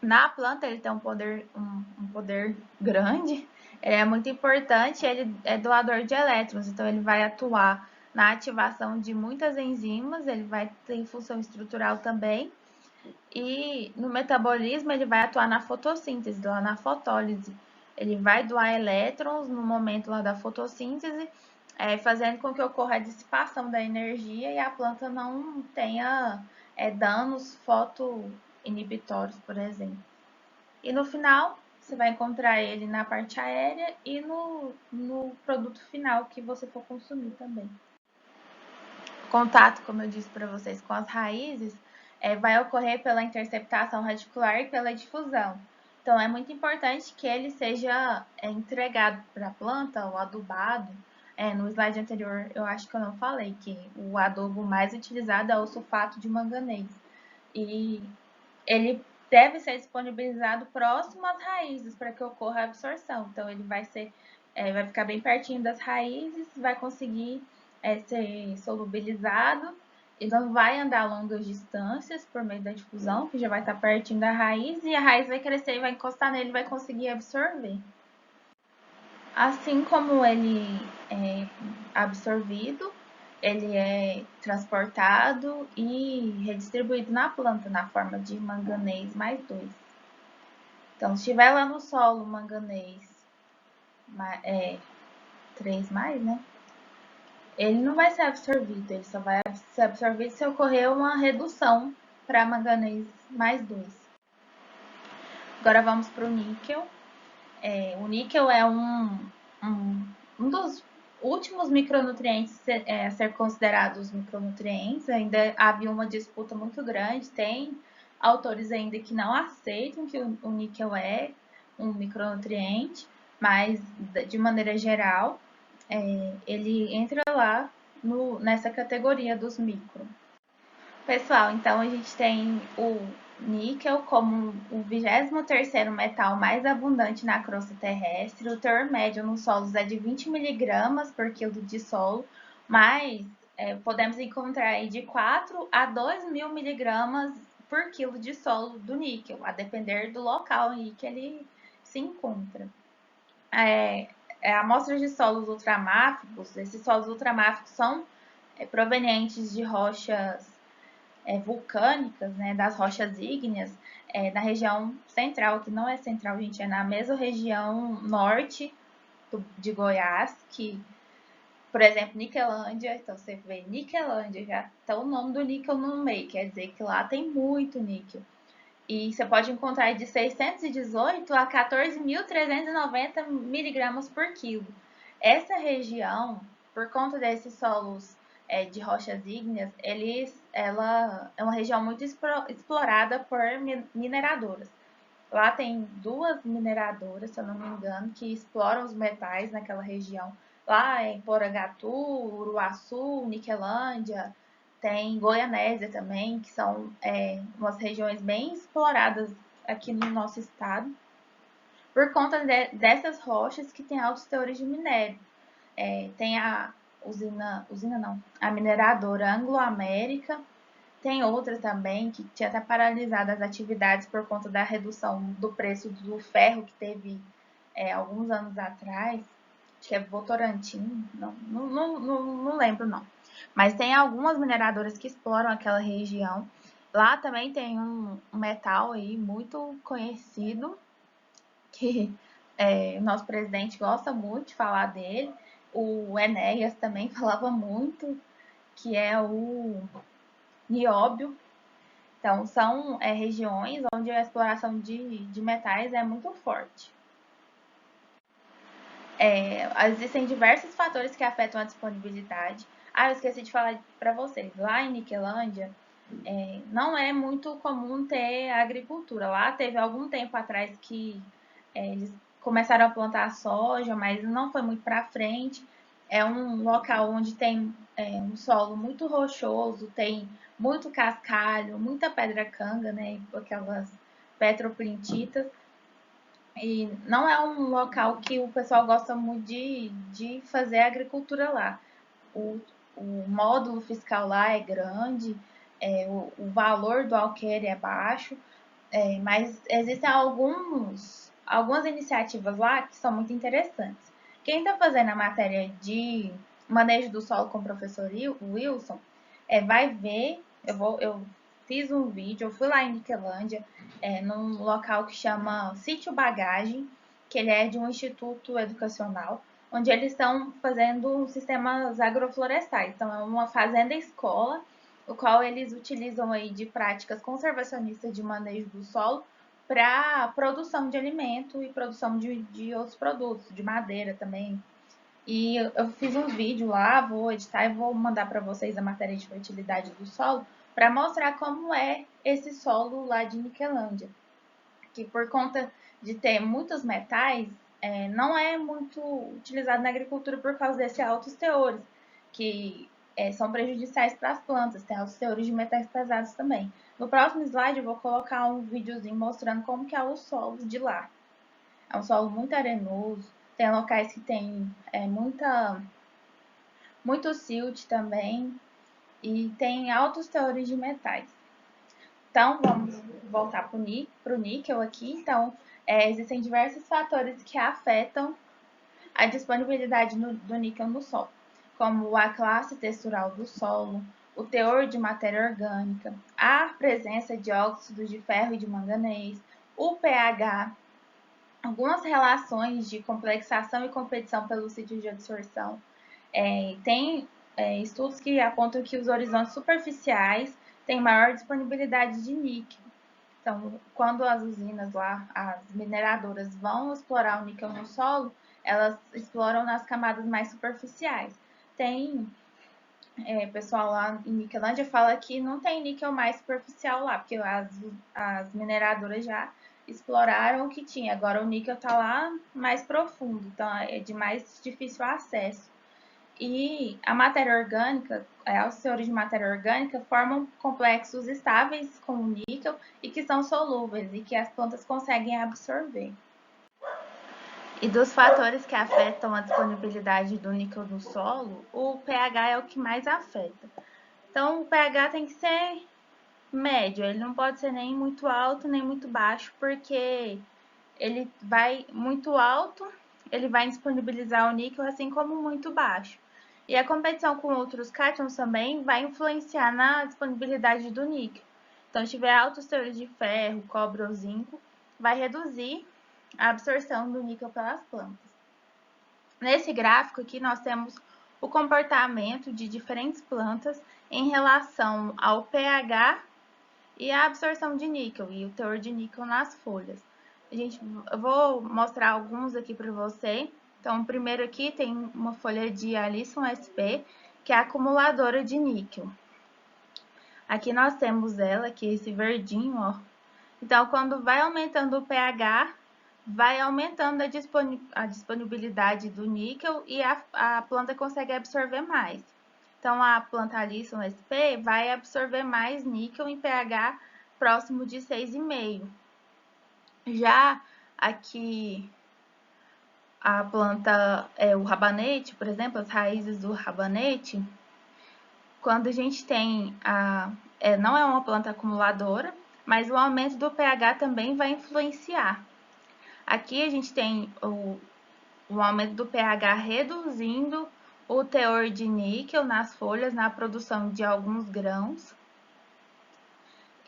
S1: Na planta ele tem um poder grande, é muito importante, ele é doador de elétrons, então ele vai atuar na ativação de muitas enzimas, ele vai ter função estrutural também, e no metabolismo ele vai atuar na fotossíntese, lá na fotólise. Ele vai doar elétrons no momento lá da fotossíntese, fazendo com que ocorra a dissipação da energia e a planta não tenha danos fotoinibitórios, por exemplo. E no final, você vai encontrar ele na parte aérea e no produto final que você for consumir também. Contato, como eu disse para vocês, com as raízes vai ocorrer pela interceptação radicular e pela difusão. Então, é muito importante que ele seja entregado para a planta, ou adubado. No slide anterior, eu acho que eu não falei que o adubo mais utilizado é o sulfato de manganês. E ele deve ser disponibilizado próximo às raízes para que ocorra a absorção. Então, ele vai ficar bem pertinho das raízes, vai conseguir ser solubilizado e não vai andar longas distâncias por meio da difusão, que já vai estar pertinho da raiz, e a raiz vai crescer e vai encostar nele e vai conseguir absorver. Assim como ele é absorvido, ele é transportado e redistribuído na planta na forma de manganês mais 2. Então, se estiver lá no solo manganês 3 mais, né? Ele não vai ser absorvido, ele só vai ser absorvido se ocorrer uma redução para manganês mais 2. Agora vamos para o níquel. O níquel é um dos últimos micronutrientes a ser considerados micronutrientes. Ainda havia uma disputa muito grande, tem autores ainda que não aceitam que o níquel é um micronutriente, mas de maneira geral ele entra lá nessa categoria dos micro. Pessoal, então a gente tem o níquel como o 23º metal mais abundante na crosta terrestre. O teor médio nos solos é de 20 mg por quilo de solo, mas podemos encontrar aí de 4 a 2.000 mg por quilo de solo do níquel, a depender do local em que ele se encontra. Amostras de solos ultramáficos, esses solos ultramáficos são provenientes de rochas vulcânicas, né, das rochas ígneas, na região central, que não é central, gente, é na mesma região norte de Goiás, que, por exemplo, Niquelândia, então você vê Niquelândia, já tá o nome do níquel no meio, quer dizer que lá tem muito níquel. E você pode encontrar de 618 a 14.390 miligramas por quilo. Essa região, por conta desses solos de rochas ígneas, ela é uma região muito explorada por mineradoras. Lá tem 2 mineradoras, se eu não me engano, que exploram os metais naquela região. Lá em Porangatu, Uruaçu, Niquelândia, tem Goianésia também, que são umas regiões bem exploradas aqui no nosso estado, por conta dessas rochas que têm altos teores de minério. Tem a a mineradora Anglo-América, tem outra também que tinha até paralisado as atividades por conta da redução do preço do ferro que teve alguns anos atrás, acho que é Votorantim, não lembro não. Mas tem algumas mineradoras que exploram aquela região Lá também tem um metal aí muito conhecido, que o nosso presidente gosta muito de falar dele. O Enéas também falava muito, que é o nióbio. Então, são regiões onde a exploração de metais é muito forte. Existem diversos fatores que afetam a disponibilidade. Eu esqueci de falar para vocês. Lá em Niquelândia, não é muito comum ter agricultura. Lá teve algum tempo atrás que eles começaram a plantar soja, mas não foi muito para frente. É um local onde tem um solo muito rochoso, tem muito cascalho, muita pedra canga, né? Aquelas petroplintitas. E não é um local que o pessoal gosta muito de fazer agricultura lá. O, o módulo fiscal lá é grande, o valor do alqueire é baixo, mas existem algumas iniciativas lá que são muito interessantes. Quem está fazendo a matéria de manejo do solo com o professor Wilson vai ver, eu fiz um vídeo, eu fui lá em Niquelândia, num local que chama Sítio Bagagem, que ele é de um instituto educacional, onde eles estão fazendo sistemas agroflorestais. Então, é uma fazenda escola, o qual eles utilizam aí de práticas conservacionistas de manejo do solo para produção de alimento e produção de outros produtos, de madeira também. E eu fiz um vídeo lá, vou editar e vou mandar para vocês a matéria de fertilidade do solo para mostrar como é esse solo lá de Niquelândia, que por conta de ter muitos metais, não é muito utilizado na agricultura por causa desses altos teores, que são prejudiciais para as plantas, tem altos teores de metais pesados também. No próximo slide eu vou colocar um videozinho mostrando como que é o solo de lá. É um solo muito arenoso, tem locais que tem muito silt também, e tem altos teores de metais. Então, vamos voltar para o níquel aqui. Então, existem diversos fatores que afetam a disponibilidade do níquel no solo, como a classe textural do solo, o teor de matéria orgânica, a presença de óxidos de ferro e de manganês, o pH, algumas relações de complexação e competição pelo sítio de absorção. Tem estudos que apontam que os horizontes superficiais têm maior disponibilidade de níquel. Então, quando as usinas lá, as mineradoras vão explorar o níquel no solo, elas exploram nas camadas mais superficiais. Tem pessoal lá em Niquelândia fala que não tem níquel mais superficial lá, porque as mineradoras já exploraram o que tinha. Agora o níquel está lá mais profundo, então é de mais difícil acesso. E a matéria orgânica, os teores de matéria orgânica formam complexos estáveis com o níquel e que são solúveis e que as plantas conseguem absorver. E dos fatores que afetam a disponibilidade do níquel no solo, o pH é o que mais afeta. Então, o pH tem que ser médio, ele não pode ser nem muito alto nem muito baixo, porque ele vai muito alto, ele vai disponibilizar o níquel, assim como muito baixo. E a competição com outros cátions também vai influenciar na disponibilidade do níquel. Então, se tiver altos teores de ferro, cobre ou zinco, vai reduzir a absorção do níquel pelas plantas. Nesse gráfico aqui, nós temos o comportamento de diferentes plantas em relação ao pH e a absorção de níquel e o teor de níquel nas folhas. Eu vou mostrar alguns aqui para você. Então, primeiro aqui tem uma folha de Alisson SP, que é acumuladora de níquel. Aqui nós temos ela, aqui esse verdinho, ó. Então, quando vai aumentando o pH, vai aumentando a disponibilidade do níquel e a planta consegue absorver mais. Então, a planta Alisson SP vai absorver mais níquel em pH próximo de 6,5. Já aqui a planta, o rabanete, por exemplo, as raízes do rabanete, quando a gente tem não é uma planta acumuladora, mas o aumento do pH também vai influenciar. Aqui a gente tem o aumento do pH reduzindo o teor de níquel nas folhas, na produção de alguns grãos.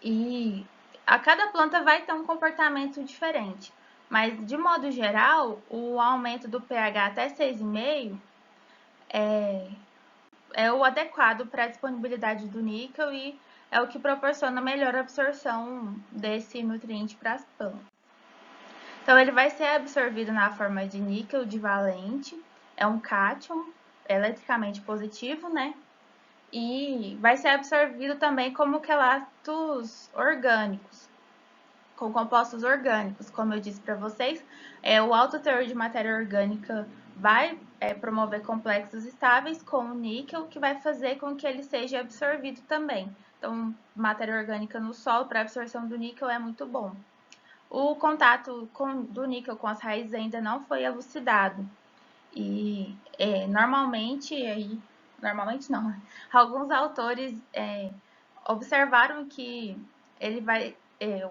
S1: E a cada planta vai ter um comportamento diferente. Mas, de modo geral, o aumento do pH até 6,5 é o adequado para a disponibilidade do níquel e é o que proporciona melhor absorção desse nutriente para as plantas. Então, ele vai ser absorvido na forma de níquel divalente, é um cátion eletricamente positivo, né? E vai ser absorvido também como quelatos orgânicos, com compostos orgânicos. Como eu disse para vocês, o alto teor de matéria orgânica vai promover complexos estáveis com o níquel, que vai fazer com que ele seja absorvido também. Então, matéria orgânica no solo para absorção do níquel é muito bom. O contato do níquel com as raízes ainda não foi elucidado. E normalmente não, alguns autores observaram que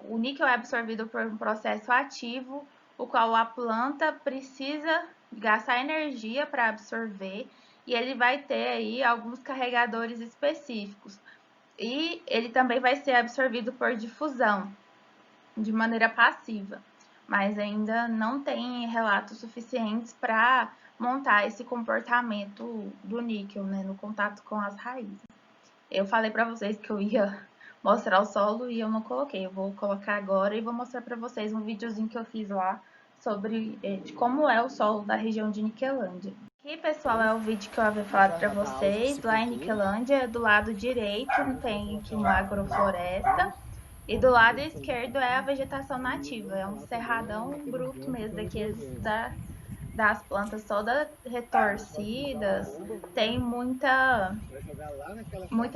S1: o níquel é absorvido por um processo ativo, o qual a planta precisa gastar energia para absorver, e ele vai ter aí alguns carregadores específicos. E ele também vai ser absorvido por difusão, de maneira passiva, mas ainda não tem relatos suficientes para montar esse comportamento do níquel, né, no contato com as raízes. Eu falei para vocês que eu ia mostrar o solo e eu não coloquei. Eu vou colocar agora e vou mostrar para vocês um videozinho que eu fiz lá sobre de como é o solo da região de Niquelândia. Aqui, pessoal, é o vídeo que eu havia falado para vocês. Lá em Niquelândia, do lado direito, tem aqui uma agrofloresta. E do lado esquerdo é a vegetação nativa, é um cerradão bruto mesmo, daqueles das plantas todas retorcidas. Tem muita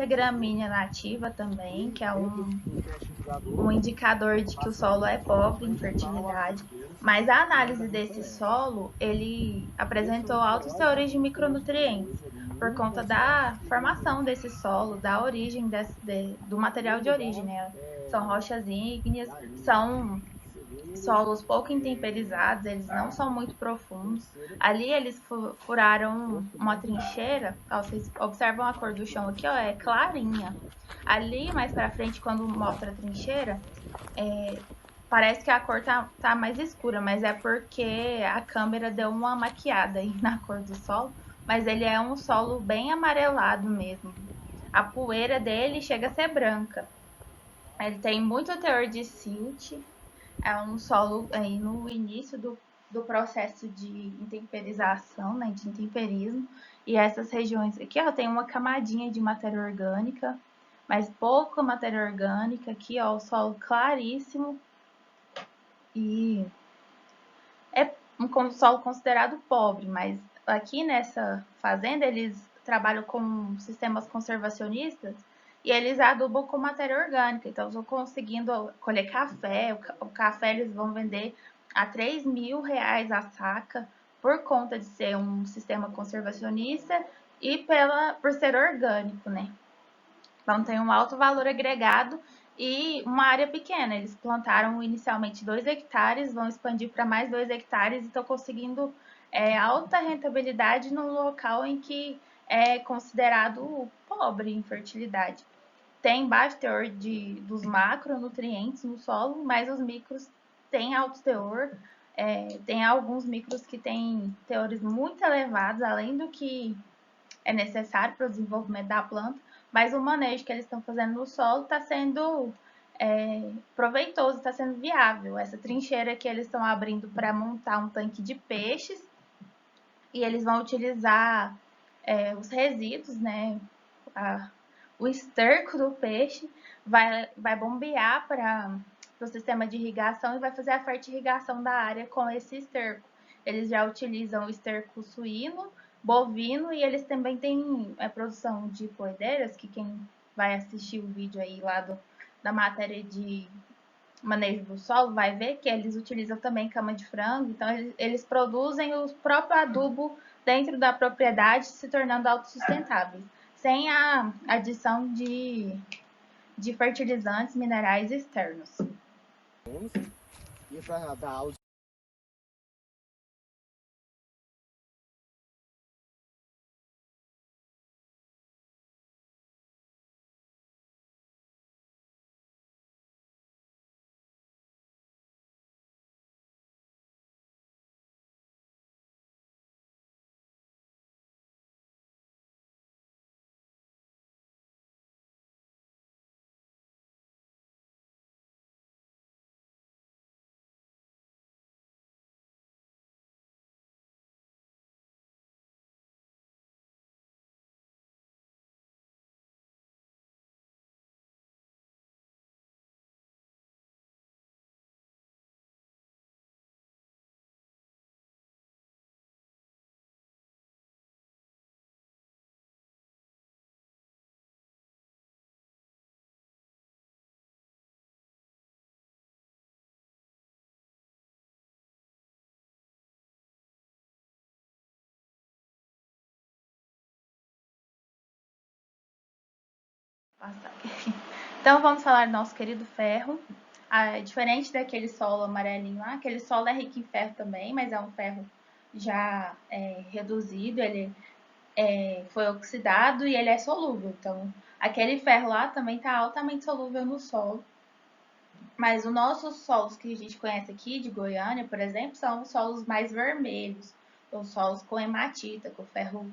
S1: gramínea nativa também, que é um indicador de que o solo é pobre em fertilidade. Mas a análise desse solo, ele apresentou altos teores de micronutrientes, por conta da formação desse solo, da origem do material de origem, né? São rochas ígneas, são solos pouco intemperizados, eles não são muito profundos. Ali eles furaram uma trincheira, ó, vocês observam a cor do chão aqui, ó, é clarinha. Ali, mais pra frente, quando mostra a trincheira, parece que a cor tá mais escura, mas é porque a câmera deu uma maquiada aí na cor do solo, mas ele é um solo bem amarelado mesmo. A poeira dele chega a ser branca. Ele tem muito teor de silt, é um solo aí no início do processo de intemperização, né, de intemperismo, e essas regiões aqui, ó, tem uma camadinha de matéria orgânica, mas pouca matéria orgânica, aqui, ó, o solo claríssimo, e é um solo considerado pobre, mas aqui nessa fazenda eles trabalham com sistemas conservacionistas e eles adubam com matéria orgânica. Então, estão conseguindo colher café. O café eles vão vender a R$ 3.000 a saca por conta de ser um sistema conservacionista e por ser orgânico, né? Então, tem um alto valor agregado e uma área pequena. Eles plantaram inicialmente 2 hectares, vão expandir para mais 2 hectares e estão conseguindo alta rentabilidade num local em que é considerado pobre em fertilidade. Tem baixo teor dos macronutrientes no solo, mas os micros têm alto teor. Tem alguns micros que têm teores muito elevados, além do que é necessário para o desenvolvimento da planta, mas o manejo que eles estão fazendo no solo está sendo proveitoso, está sendo viável. Essa trincheira que eles estão abrindo para montar um tanque de peixes, e eles vão utilizar os resíduos, né, o esterco do peixe, vai bombear para o sistema de irrigação e vai fazer a fertirrigação da área com esse esterco. Eles já utilizam o esterco suíno, bovino, e eles também têm produção de poedeiras, que quem vai assistir o vídeo aí lá da matéria de manejo do solo vai ver que eles utilizam também cama de frango, então eles produzem o próprio adubo dentro da propriedade, se tornando autossustentáveis, sem a adição de fertilizantes minerais externos.
S2: E para dar aula
S1: Passar aqui. Então vamos falar do nosso querido ferro. Diferente daquele solo amarelinho lá, aquele solo é rico em ferro também, mas é um ferro já reduzido, ele foi oxidado e ele é solúvel. Então, aquele ferro lá também está altamente solúvel no solo. Mas os nossos solos que a gente conhece aqui, de Goiânia, por exemplo, são os solos mais vermelhos, os solos com hematita, que o ferro,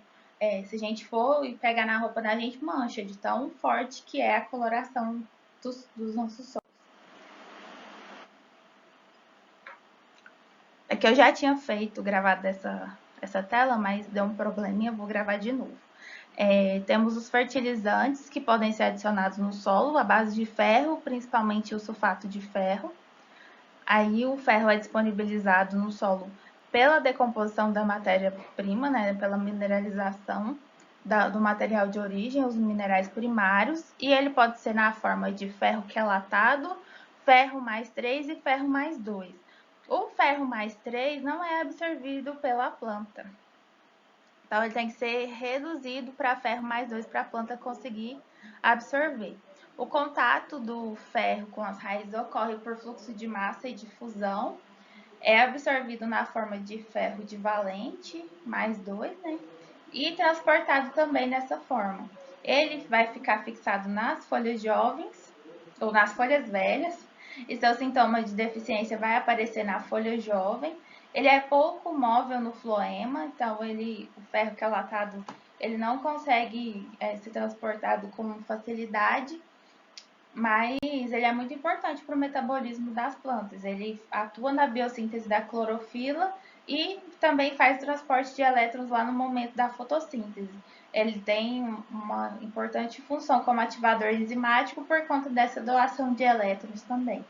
S1: se a gente for e pegar na roupa da gente, mancha, de tão forte que é a coloração dos nossos solos. É que eu já tinha gravado essa tela, mas deu um probleminha, vou gravar de novo. Temos os fertilizantes que podem ser adicionados no solo à base de ferro, principalmente o sulfato de ferro. Aí o ferro é disponibilizado no solo pela decomposição da matéria-prima, né, pela mineralização do material de origem, os minerais primários, e ele pode ser na forma de ferro quelatado, ferro mais 3 e ferro mais 2. O ferro mais 3 não é absorvido pela planta. Então, ele tem que ser reduzido para ferro mais 2 para a planta conseguir absorver. O contato do ferro com as raízes ocorre por fluxo de massa e difusão. É absorvido na forma de ferro de valente, mais 2, né? E transportado também nessa forma. Ele vai ficar fixado nas folhas jovens ou nas folhas velhas, e seus sintomas de deficiência vai aparecer na folha jovem. Ele é pouco móvel no floema, então o ferro quelatado, ele não consegue ser transportado com facilidade, mas ele é muito importante para o metabolismo das plantas. Ele atua na biossíntese da clorofila e também faz transporte de elétrons lá no momento da fotossíntese. Ele tem uma importante função como ativador enzimático por conta dessa doação de elétrons também.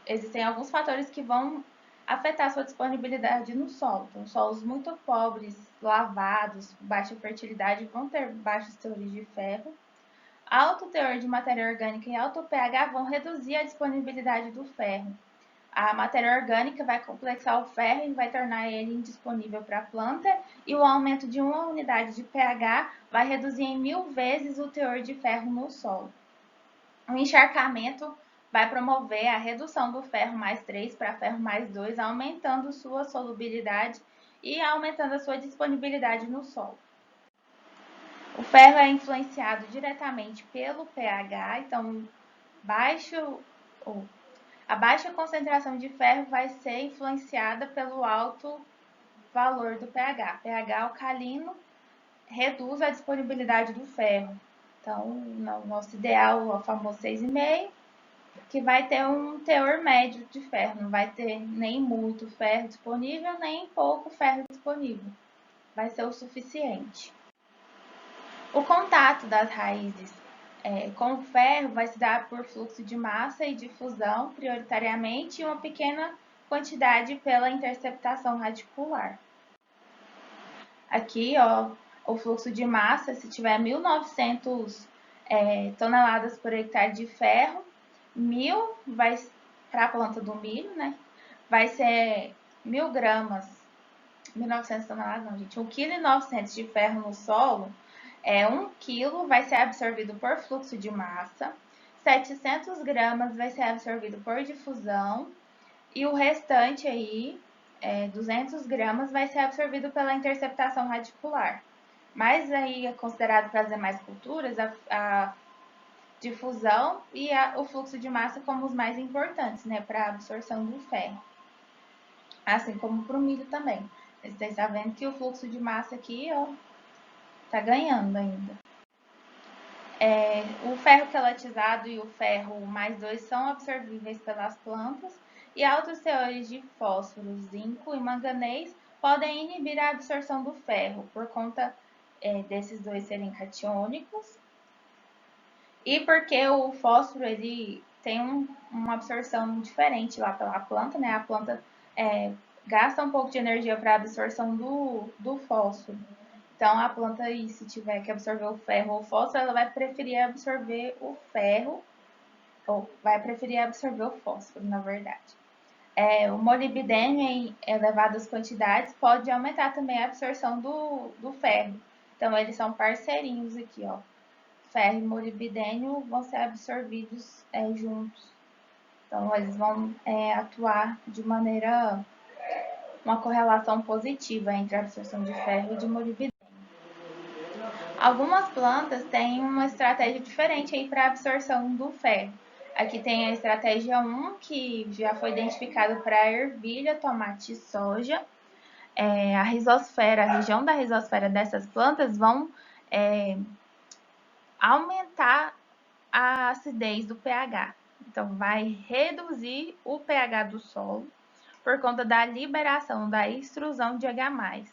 S1: Existem alguns fatores que vão afetar sua disponibilidade no solo. Então, solos muito pobres, lavados, baixa fertilidade, vão ter baixos teores de ferro. Alto teor de matéria orgânica e alto pH vão reduzir a disponibilidade do ferro. A matéria orgânica vai complexar o ferro e vai tornar ele indisponível para a planta, e o aumento de uma unidade de pH vai reduzir em 1000 vezes o teor de ferro no solo. O encharcamento vai promover a redução do ferro mais 3 para ferro mais 2, aumentando sua solubilidade e aumentando a sua disponibilidade no solo. O ferro é influenciado diretamente pelo pH, então a baixa concentração de ferro vai ser influenciada pelo alto valor do pH. pH alcalino reduz a disponibilidade do ferro. Então, o nosso ideal é o famoso 6,5, que vai ter um teor médio de ferro, não vai ter nem muito ferro disponível, nem pouco ferro disponível. Vai ser o suficiente. O contato das raízes com o ferro vai se dar por fluxo de massa e difusão, prioritariamente, e uma pequena quantidade pela interceptação radicular. Aqui, ó, o fluxo de massa, se tiver 1.900 toneladas por hectare de ferro, 1.000 vai para a planta do milho, né? Vai ser 1.000 gramas, 1.900 toneladas, não, gente, 1,9 kg de ferro no solo, 1 kg vai ser absorvido por fluxo de massa, 700 gramas vai ser absorvido por difusão, e o restante aí, 200 gramas, vai ser absorvido pela interceptação radicular. Mas aí é considerado para as demais culturas a difusão e o fluxo de massa como os mais importantes, né, para a absorção do ferro. Assim como para o milho também. Você está vendo que o fluxo de massa aqui, ó, tá ganhando ainda. O ferro quelatizado e o ferro mais 2 são absorvíveis pelas plantas, e altos teores de fósforo, zinco e manganês podem inibir a absorção do ferro por conta desses dois serem catiônicos, e porque o fósforo ele tem uma absorção diferente lá pela planta, né? A planta gasta um pouco de energia para a absorção do fósforo. Então, a planta, aí, se tiver que absorver o ferro ou o fósforo, ela vai preferir absorver o ferro, ou vai preferir absorver o fósforo, na verdade. O molibdênio em elevadas quantidades pode aumentar também a absorção do ferro. Então, eles são parceirinhos aqui, ó. Ferro e molibdênio vão ser absorvidos juntos. Então, eles vão atuar de uma correlação positiva entre a absorção de ferro e de molibdênio. Algumas plantas têm uma estratégia diferente aí para a absorção do ferro. Aqui tem a estratégia 1, que já foi identificada para ervilha, tomate e soja. A rizosfera, a região da rizosfera dessas plantas vão aumentar a acidez do pH. Então, vai reduzir o pH do solo por conta da liberação, da extrusão de H+.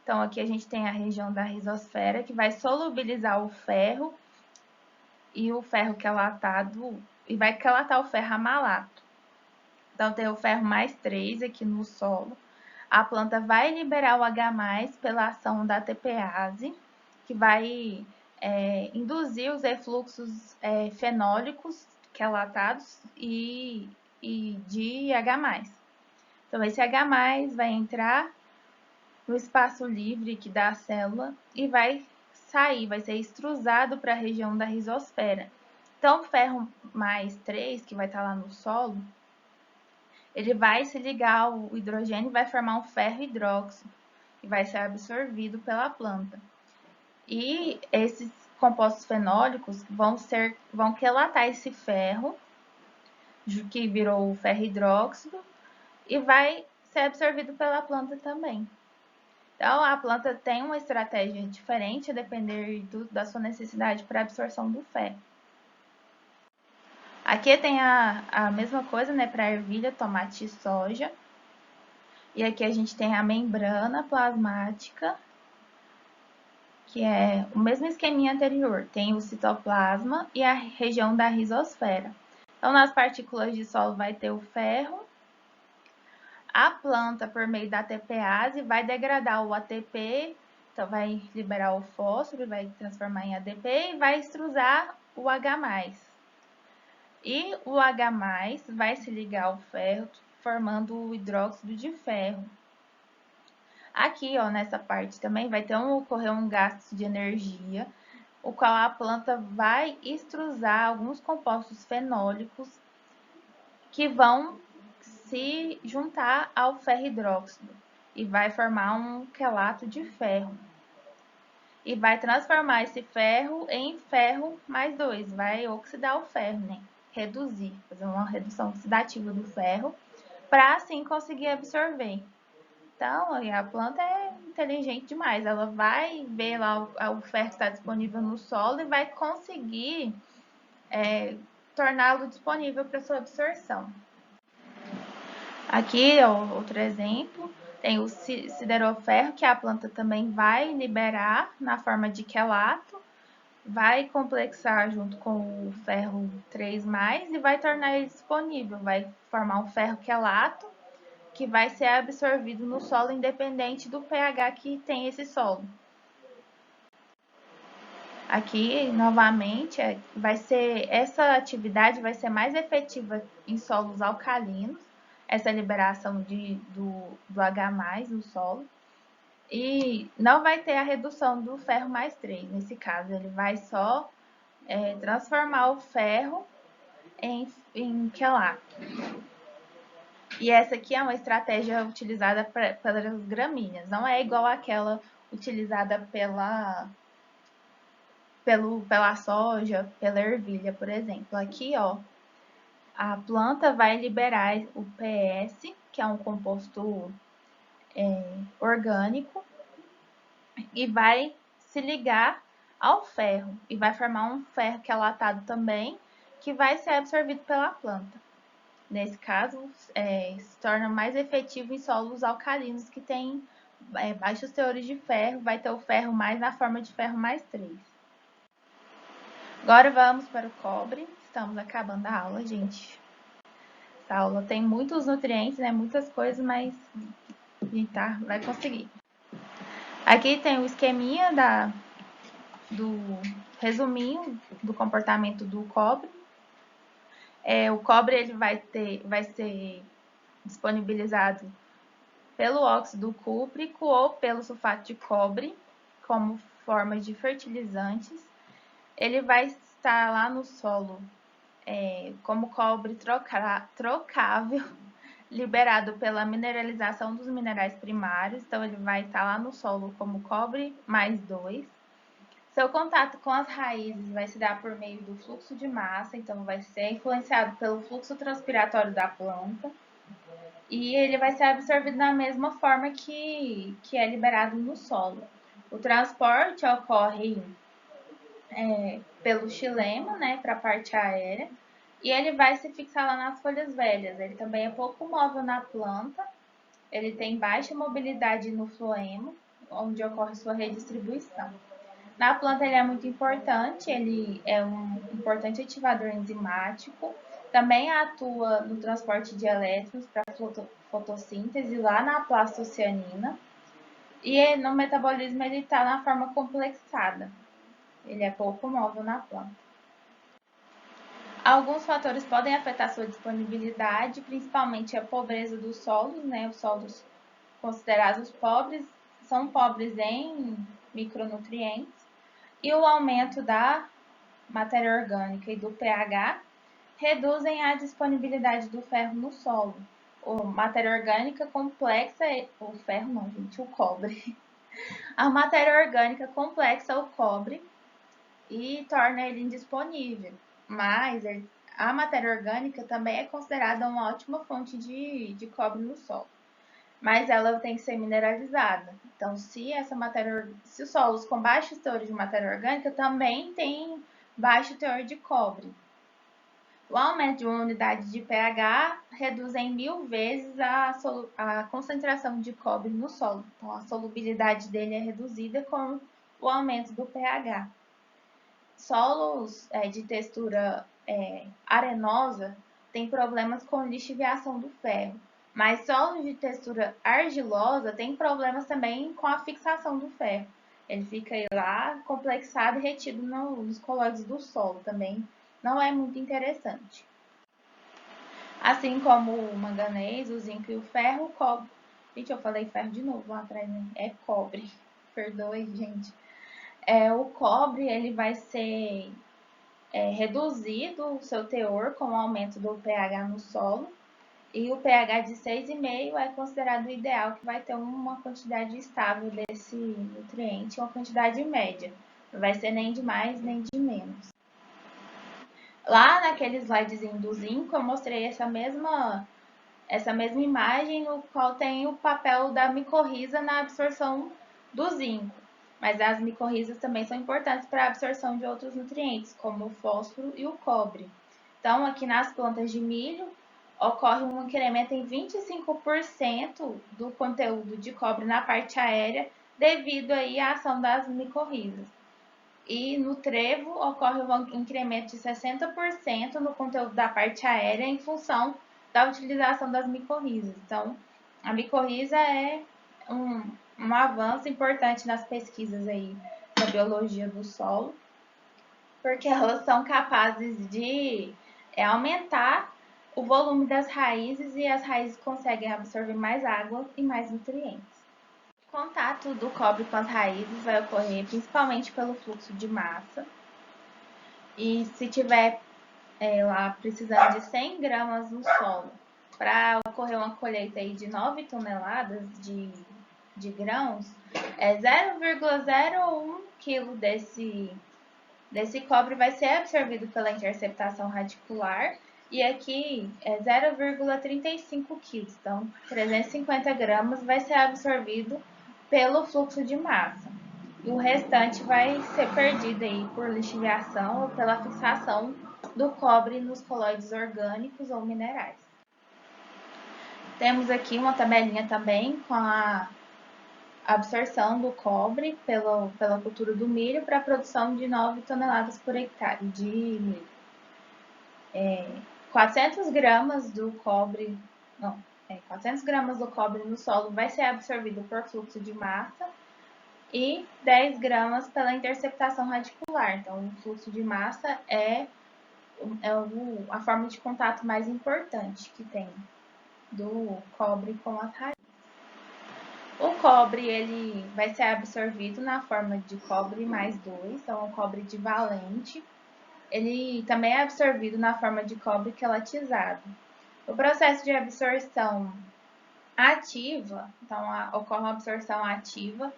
S1: Então, aqui a gente tem a região da rizosfera, que vai solubilizar o ferro e o ferro quelatado, e vai quelatar o ferro amalato. Então, tem o ferro mais 3 aqui no solo. A planta vai liberar o H+, pela ação da ATPase, que vai induzir os efluxos fenólicos quelatados e de H+. Então, esse H+, vai entrar no espaço livre aqui da célula e vai sair, vai ser extrusado para a região da rizosfera. Então, o ferro mais 3, que vai estar lá no solo, ele vai se ligar ao hidrogênio e vai formar um ferro hidróxido, que vai ser absorvido pela planta. E esses compostos fenólicos vão quelatar esse ferro, que virou o ferro hidróxido, e vai ser absorvido pela planta também. Então, a planta tem uma estratégia diferente a depender da sua necessidade para absorção do ferro. Aqui tem a mesma coisa, né, para ervilha, tomate e soja. E aqui a gente tem a membrana plasmática, que é o mesmo esqueminha anterior. Tem o citoplasma e a região da rizosfera. Então, nas partículas de solo vai ter o ferro. A planta, por meio da ATPase, vai degradar o ATP, então vai liberar o fósforo, vai transformar em ADP e vai extrusar o H+. E o H+, vai se ligar ao ferro, formando o hidróxido de ferro. Aqui, ó, nessa parte também vai ocorrer um gasto de energia, o qual a planta vai extrusar alguns compostos fenólicos que vão se juntar ao ferro hidróxido e vai formar um quelato de ferro. E vai transformar esse ferro em ferro mais 2, vai oxidar o ferro, né? Reduzir, fazer uma redução oxidativa do ferro, para assim conseguir absorver. Então, a planta é inteligente demais, ela vai ver lá o ferro que está disponível no solo e vai conseguir torná-lo disponível para sua absorção. Aqui, ó, outro exemplo, tem o sideroferro, que a planta também vai liberar na forma de quelato, vai complexar junto com o ferro 3+, e vai tornar ele disponível, vai formar um ferro quelato, que vai ser absorvido no solo independente do pH que tem esse solo. Aqui, novamente, essa atividade vai ser mais efetiva em solos alcalinos, essa liberação do H+ no solo, e não vai ter a redução do ferro mais 3. Nesse caso, ele vai só transformar o ferro em quelato. E essa aqui é uma estratégia utilizada pelas gramíneas, não é igual àquela utilizada pela soja, pela ervilha, por exemplo. Aqui, ó, a planta vai liberar o PS, que é um composto orgânico, e vai se ligar ao ferro, e vai formar um ferro quelatado também, que vai ser absorvido pela planta. Nesse caso, se torna mais efetivo em solos alcalinos que têm baixos teores de ferro, vai ter o ferro mais na forma de ferro mais 3. Agora vamos para o cobre. Estamos acabando a aula, gente. Essa aula tem muitos nutrientes, né? Muitas coisas, mas a gente vai conseguir. Aqui tem o esqueminha do resuminho do comportamento do cobre. O cobre ele vai ser disponibilizado pelo óxido cúprico ou pelo sulfato de cobre como forma de fertilizantes. Ele vai estar lá no solo como cobre trocável, liberado pela mineralização dos minerais primários. Então, ele vai estar lá no solo como cobre mais 2. Seu contato com as raízes vai se dar por meio do fluxo de massa, então vai ser influenciado pelo fluxo transpiratório da planta. E ele vai ser absorvido da mesma forma que é liberado no solo. O transporte ocorre pelo xilema, né, para a parte aérea, e ele vai se fixar lá nas folhas velhas. Ele também é pouco móvel na planta, ele tem baixa mobilidade no floema, onde ocorre sua redistribuição. Na planta ele é muito importante, ele é um importante ativador enzimático, também atua no transporte de elétrons para fotossíntese lá na plastocianina, e no metabolismo ele está na forma complexada, ele é pouco móvel na planta. Alguns fatores podem afetar sua disponibilidade, principalmente a pobreza dos solos, né? Os solos considerados pobres são pobres em micronutrientes, e o aumento da matéria orgânica e do pH reduzem a disponibilidade do ferro no solo. A matéria orgânica complexa, o ferro não, gente, o cobre. A matéria orgânica complexa o cobre e torna ele indisponível. Mas a matéria orgânica também é considerada uma ótima fonte de cobre no solo. Mas ela tem que ser mineralizada. Então, se os solos com baixos teores de matéria orgânica também têm baixo teor de cobre. O aumento de uma unidade de pH reduz em 1000 vezes a concentração de cobre no solo. Então, a solubilidade dele é reduzida com o aumento do pH. Solos de textura arenosa têm problemas com lixiviação do ferro. Mas solos de textura argilosa têm problemas também com a fixação do ferro. Ele fica aí lá complexado e retido nos colóides do solo também. Não é muito interessante. Assim como o manganês, o zinco e o ferro, o cobre. Gente, eu falei ferro de novo lá atrás, né? É cobre. Perdoe, gente. O cobre ele vai ser reduzido o seu teor com o aumento do pH no solo. E o pH de 6,5 é considerado o ideal, que vai ter uma quantidade estável desse nutriente, uma quantidade média. Não vai ser nem de mais nem de menos. Lá naquele slidezinho do zinco, eu mostrei essa mesma imagem, no qual tem o papel da micorriza na absorção do zinco. Mas as micorrizas também são importantes para a absorção de outros nutrientes, como o fósforo e o cobre. Então, aqui nas plantas de milho, ocorre um incremento em 25% do conteúdo de cobre na parte aérea, devido aí à ação das micorrizas. E no trevo, ocorre um incremento de 60% no conteúdo da parte aérea em função da utilização das micorrizas. Então, a micorriza é um avanço importante nas pesquisas aí da biologia do solo, porque elas são capazes de aumentar o volume das raízes e as raízes conseguem absorver mais água e mais nutrientes. O contato do cobre com as raízes vai ocorrer principalmente pelo fluxo de massa. E se tiver lá precisando de 100 gramas no solo para ocorrer uma colheita aí de 9 toneladas de grãos, 0,01 kg desse cobre vai ser absorvido pela interceptação radicular, e aqui é 0,35 kg, então 350 gramas vai ser absorvido pelo fluxo de massa. E o restante vai ser perdido aí por lixiviação ou pela fixação do cobre nos colóides orgânicos ou minerais. Temos aqui uma tabelinha também com a absorção do cobre pela cultura do milho para a produção de 9 toneladas por hectare de milho. 400 gramas do cobre, 400 gramas do cobre no solo vai ser absorvido por fluxo de massa e 10 gramas pela interceptação radicular. Então, o fluxo de massa é a forma de contato mais importante que tem do cobre com as raízes. O cobre, ele vai ser absorvido na forma de cobre mais 2, então o cobre divalente. Ele também é absorvido na forma de cobre quelatizado. O processo de absorção ativa, então ocorre uma absorção ativa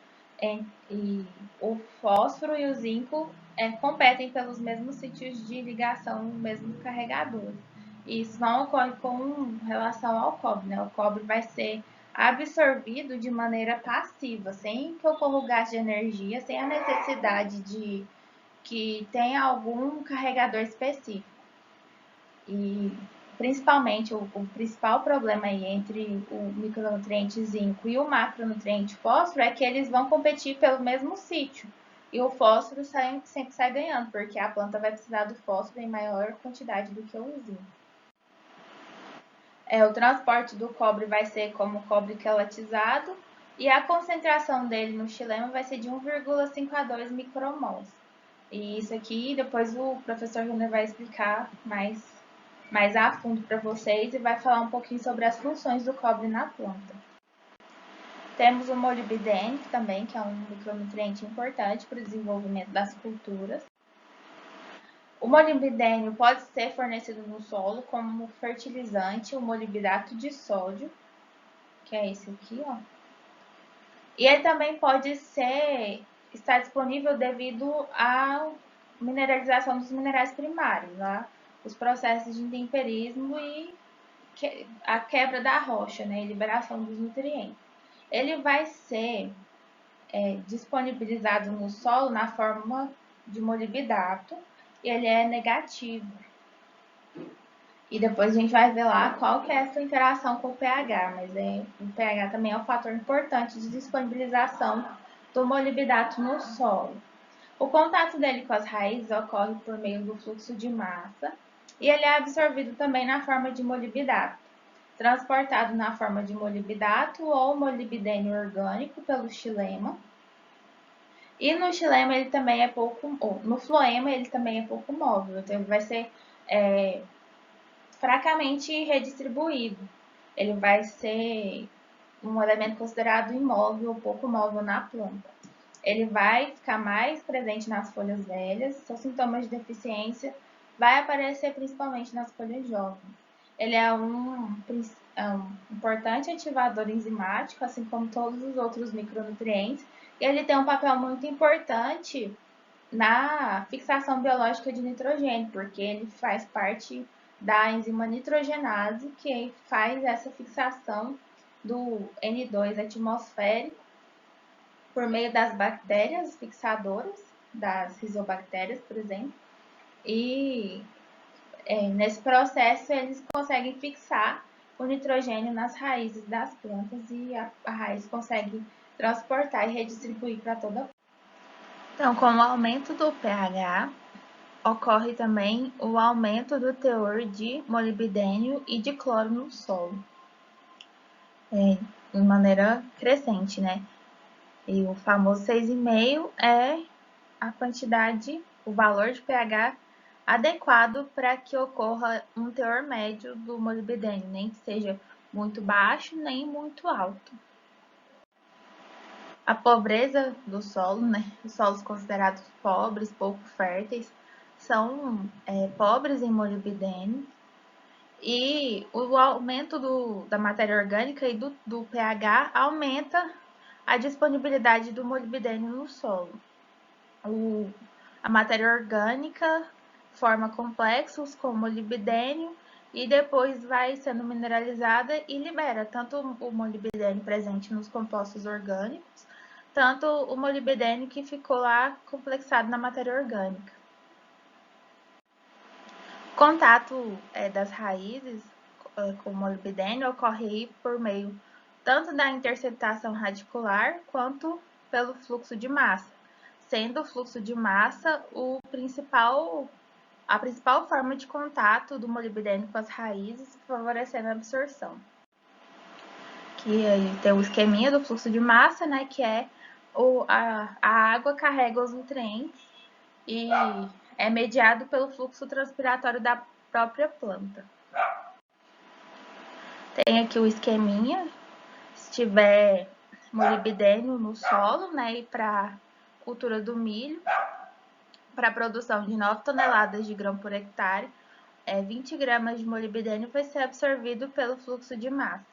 S1: e o fósforo e o zinco competem pelos mesmos sítios de ligação, mesmo carregador. E isso não ocorre com relação ao cobre, né? O cobre vai ser absorvido de maneira passiva, sem que ocorra o gasto de energia, sem a necessidade de que tenha algum carregador específico. E principalmente o principal problema aí entre o micronutriente zinco e o macronutriente fósforo é que eles vão competir pelo mesmo sítio. E o fósforo sempre sai ganhando, porque a planta vai precisar do fósforo em maior quantidade do que o zinco. O transporte do cobre vai ser como cobre quelatizado e a concentração dele no xilema vai ser de 1,5 a 2 micromols. E isso aqui depois o professor Runner vai explicar mais a fundo para vocês e vai falar um pouquinho sobre as funções do cobre na planta. Temos o molibdênio também, que é um micronutriente importante para o desenvolvimento das culturas. O molibdênio pode ser fornecido no solo como fertilizante, o molibdato de sódio, que é esse aqui, ó. E ele também pode estar disponível devido à mineralização dos minerais primários, né? Os processos de intemperismo e a quebra da rocha, né? E liberação dos nutrientes. Ele vai ser disponibilizado no solo na forma de molibdato e ele é negativo. E depois a gente vai ver lá qual que é essa interação com o pH, mas o pH também é um fator importante de disponibilização do molibdato no solo. O contato dele com as raízes ocorre por meio do fluxo de massa e ele é absorvido também na forma de molibdato, transportado na forma de molibdato ou molibdênio orgânico pelo xilema. E no xilema ele também é no floema ele também é pouco móvel, então ele vai ser fracamente redistribuído. Ele vai ser um elemento considerado imóvel ou pouco móvel na planta. Ele vai ficar mais presente nas folhas velhas, seus sintomas de deficiência vai aparecer principalmente nas folhas jovens. Ele é um importante ativador enzimático, assim como todos os outros micronutrientes, e ele tem um papel muito importante na fixação biológica de nitrogênio, porque ele faz parte da enzima nitrogenase, que faz essa fixação do N2 atmosférico por meio das bactérias fixadoras, das rizobactérias, por exemplo, e nesse processo eles conseguem fixar o nitrogênio nas raízes das plantas e a raiz consegue transportar e redistribuir para toda a planta. Então, com o aumento do pH, ocorre também o aumento do teor de molibdênio e de cloro no solo, de maneira crescente, né? E o famoso 6,5 é a quantidade, o valor de pH adequado para que ocorra um teor médio do molibdênio, nem que seja muito baixo, nem muito alto. A pobreza do solo, né? Os solos considerados pobres, pouco férteis, são pobres em molibdênio e o aumento da matéria orgânica e do pH aumenta a disponibilidade do molibdênio no solo. A matéria orgânica forma complexos com molibdênio e depois vai sendo mineralizada e libera tanto o molibdênio presente nos compostos orgânicos, tanto o molibdênio que ficou lá complexado na matéria orgânica. O contato das raízes com o molibdênio ocorre por meio tanto da interceptação radicular quanto pelo fluxo de massa, sendo o fluxo de massa a principal forma de contato do molibdênio com as raízes, favorecendo a absorção. Aqui tem o esqueminha do fluxo de massa, né, que é a água carrega os nutrientes e é mediado pelo fluxo transpiratório da própria planta. Tem aqui o esqueminha, se tiver molibdênio no solo, né, e para cultura do milho, para a produção de 9 toneladas de grão por hectare, 20 gramas de molibdênio vai ser absorvido pelo fluxo de massa.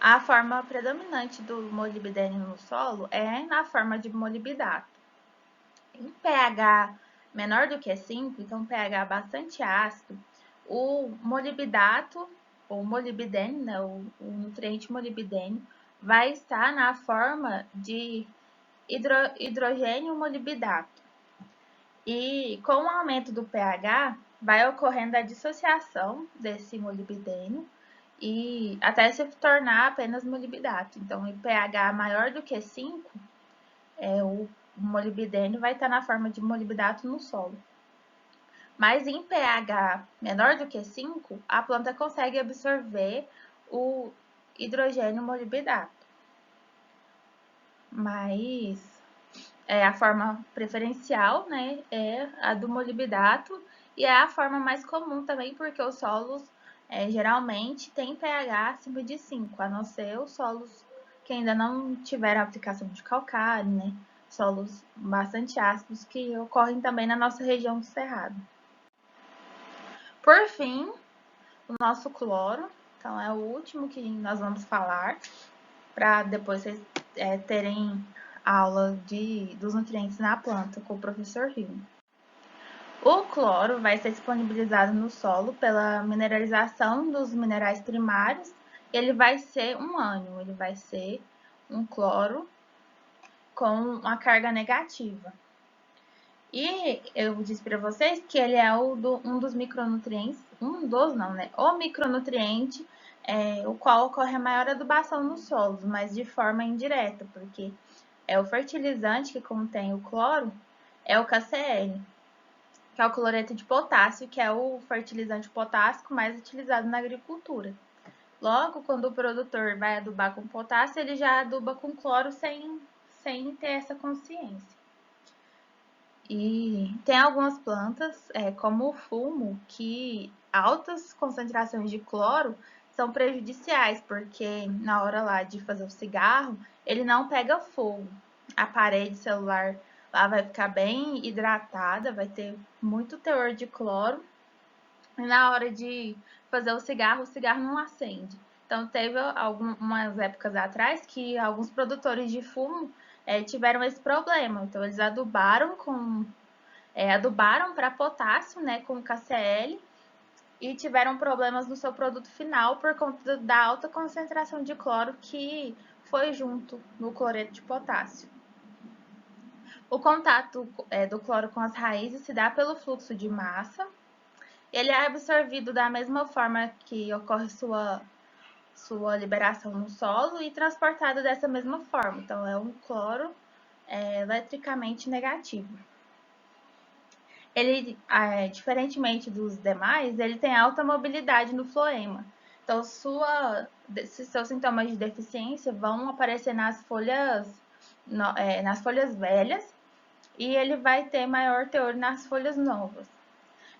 S1: A forma predominante do molibdênio no solo é na forma de molibdato. Em pH menor do que 5, então pH bastante ácido, o molibdato, ou molibdênio, né, o nutriente molibdênio, vai estar na forma de hidrogênio molibdato. E com o aumento do pH, vai ocorrendo a dissociação desse molibdênio e até se tornar apenas molibdato. Então, em pH maior do que 5, o molibdênio vai estar na forma de molibdato no solo. Mas em pH menor do que 5, a planta consegue absorver o hidrogênio molibdato. Mas a forma preferencial, né, é a do molibdato e é a forma mais comum também, porque os solos geralmente têm pH acima de 5, a não ser os solos que ainda não tiveram aplicação de calcário, né, solos bastante ácidos que ocorrem também na nossa região do Cerrado. Por fim, o nosso cloro, então é o último que nós vamos falar, para depois vocês terem aula dos nutrientes na planta com o professor Rio. O cloro vai ser disponibilizado no solo pela mineralização dos minerais primários. Ele vai ser um ânion, ele vai ser um cloro com uma carga negativa. E eu disse para vocês que ele é um dos micronutrientes, o micronutriente, o qual ocorre a maior adubação nos solos, mas de forma indireta, porque o fertilizante que contém o cloro é o KCl, que é o cloreto de potássio, que é o fertilizante potássico mais utilizado na agricultura. Logo, quando o produtor vai adubar com potássio, ele já aduba com cloro sem ter essa consciência. E tem algumas plantas, como o fumo, que altas concentrações de cloro são prejudiciais, porque na hora lá de fazer o cigarro, ele não pega fogo. A parede celular lá vai ficar bem hidratada, vai ter muito teor de cloro. E na hora de fazer o cigarro não acende. Então, teve algumas épocas atrás que alguns produtores de fumo tiveram esse problema. Então, eles adubaram para potássio, né, com KCl, e tiveram problemas no seu produto final por conta da alta concentração de cloro que foi junto no cloreto de potássio. O contato do cloro com as raízes se dá pelo fluxo de massa. Ele é absorvido da mesma forma que ocorre sua liberação no solo e transportado dessa mesma forma. Então, é um cloro eletricamente negativo. Ele, diferentemente dos demais, ele tem alta mobilidade no floema. Então, seus sintomas de deficiência vão aparecer nas folhas velhas e ele vai ter maior teor nas folhas novas.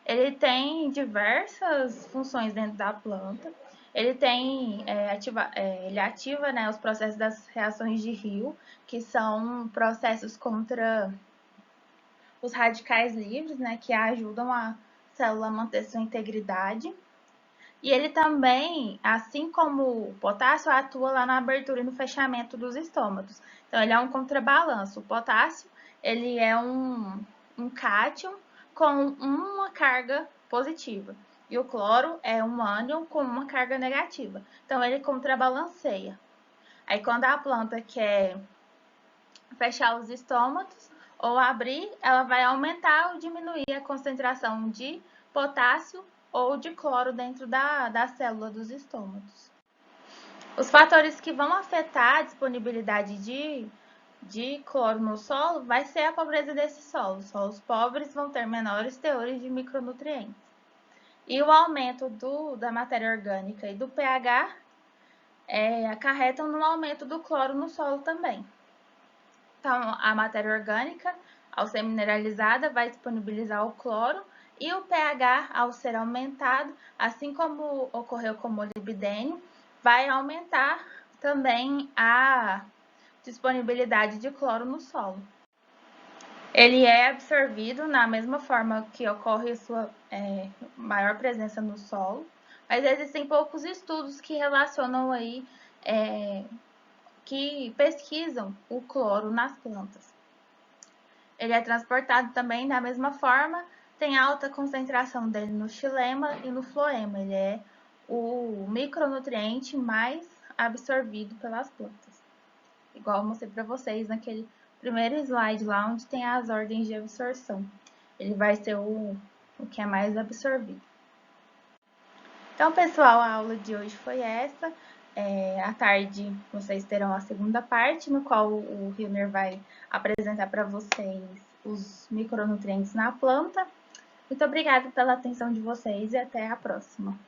S1: Ele tem diversas funções dentro da planta. Ele ele ativa, né, os processos das reações de Rio, que são processos contra os radicais livres, né, que ajudam a célula a manter sua integridade. E ele também, assim como o potássio, atua lá na abertura e no fechamento dos estômatos. Então, ele é um contrabalanço. O potássio, ele é um cátion com uma carga positiva. E o cloro é um ânion com uma carga negativa. Então, ele contrabalanceia. Aí, quando a planta quer fechar os estômatos ou abrir, ela vai aumentar ou diminuir a concentração de potássio ou de cloro dentro da célula dos estômatos. Os fatores que vão afetar a disponibilidade de cloro no solo vai ser a pobreza desse solo. Solos pobres vão ter menores teores de micronutrientes. E o aumento da matéria orgânica e do pH acarretam no aumento do cloro no solo também. Então, a matéria orgânica, ao ser mineralizada, vai disponibilizar o cloro e o pH, ao ser aumentado, assim como ocorreu com o molibdênio, vai aumentar também a disponibilidade de cloro no solo. Ele é absorvido na mesma forma que ocorre a sua maior presença no solo, mas existem poucos estudos que relacionam aí, que pesquisam o cloro nas plantas. Ele é transportado também da mesma forma, tem alta concentração dele no xilema e no floema. Ele é o micronutriente mais absorvido pelas plantas. Igual eu mostrei para vocês naquele primeiro slide lá, onde tem as ordens de absorção. Ele vai ser o que é mais absorvido. Então, pessoal, a aula de hoje foi essa. À tarde, vocês terão a segunda parte, no qual o Hilner vai apresentar para vocês os micronutrientes na planta. Muito obrigada pela atenção de vocês e até a próxima.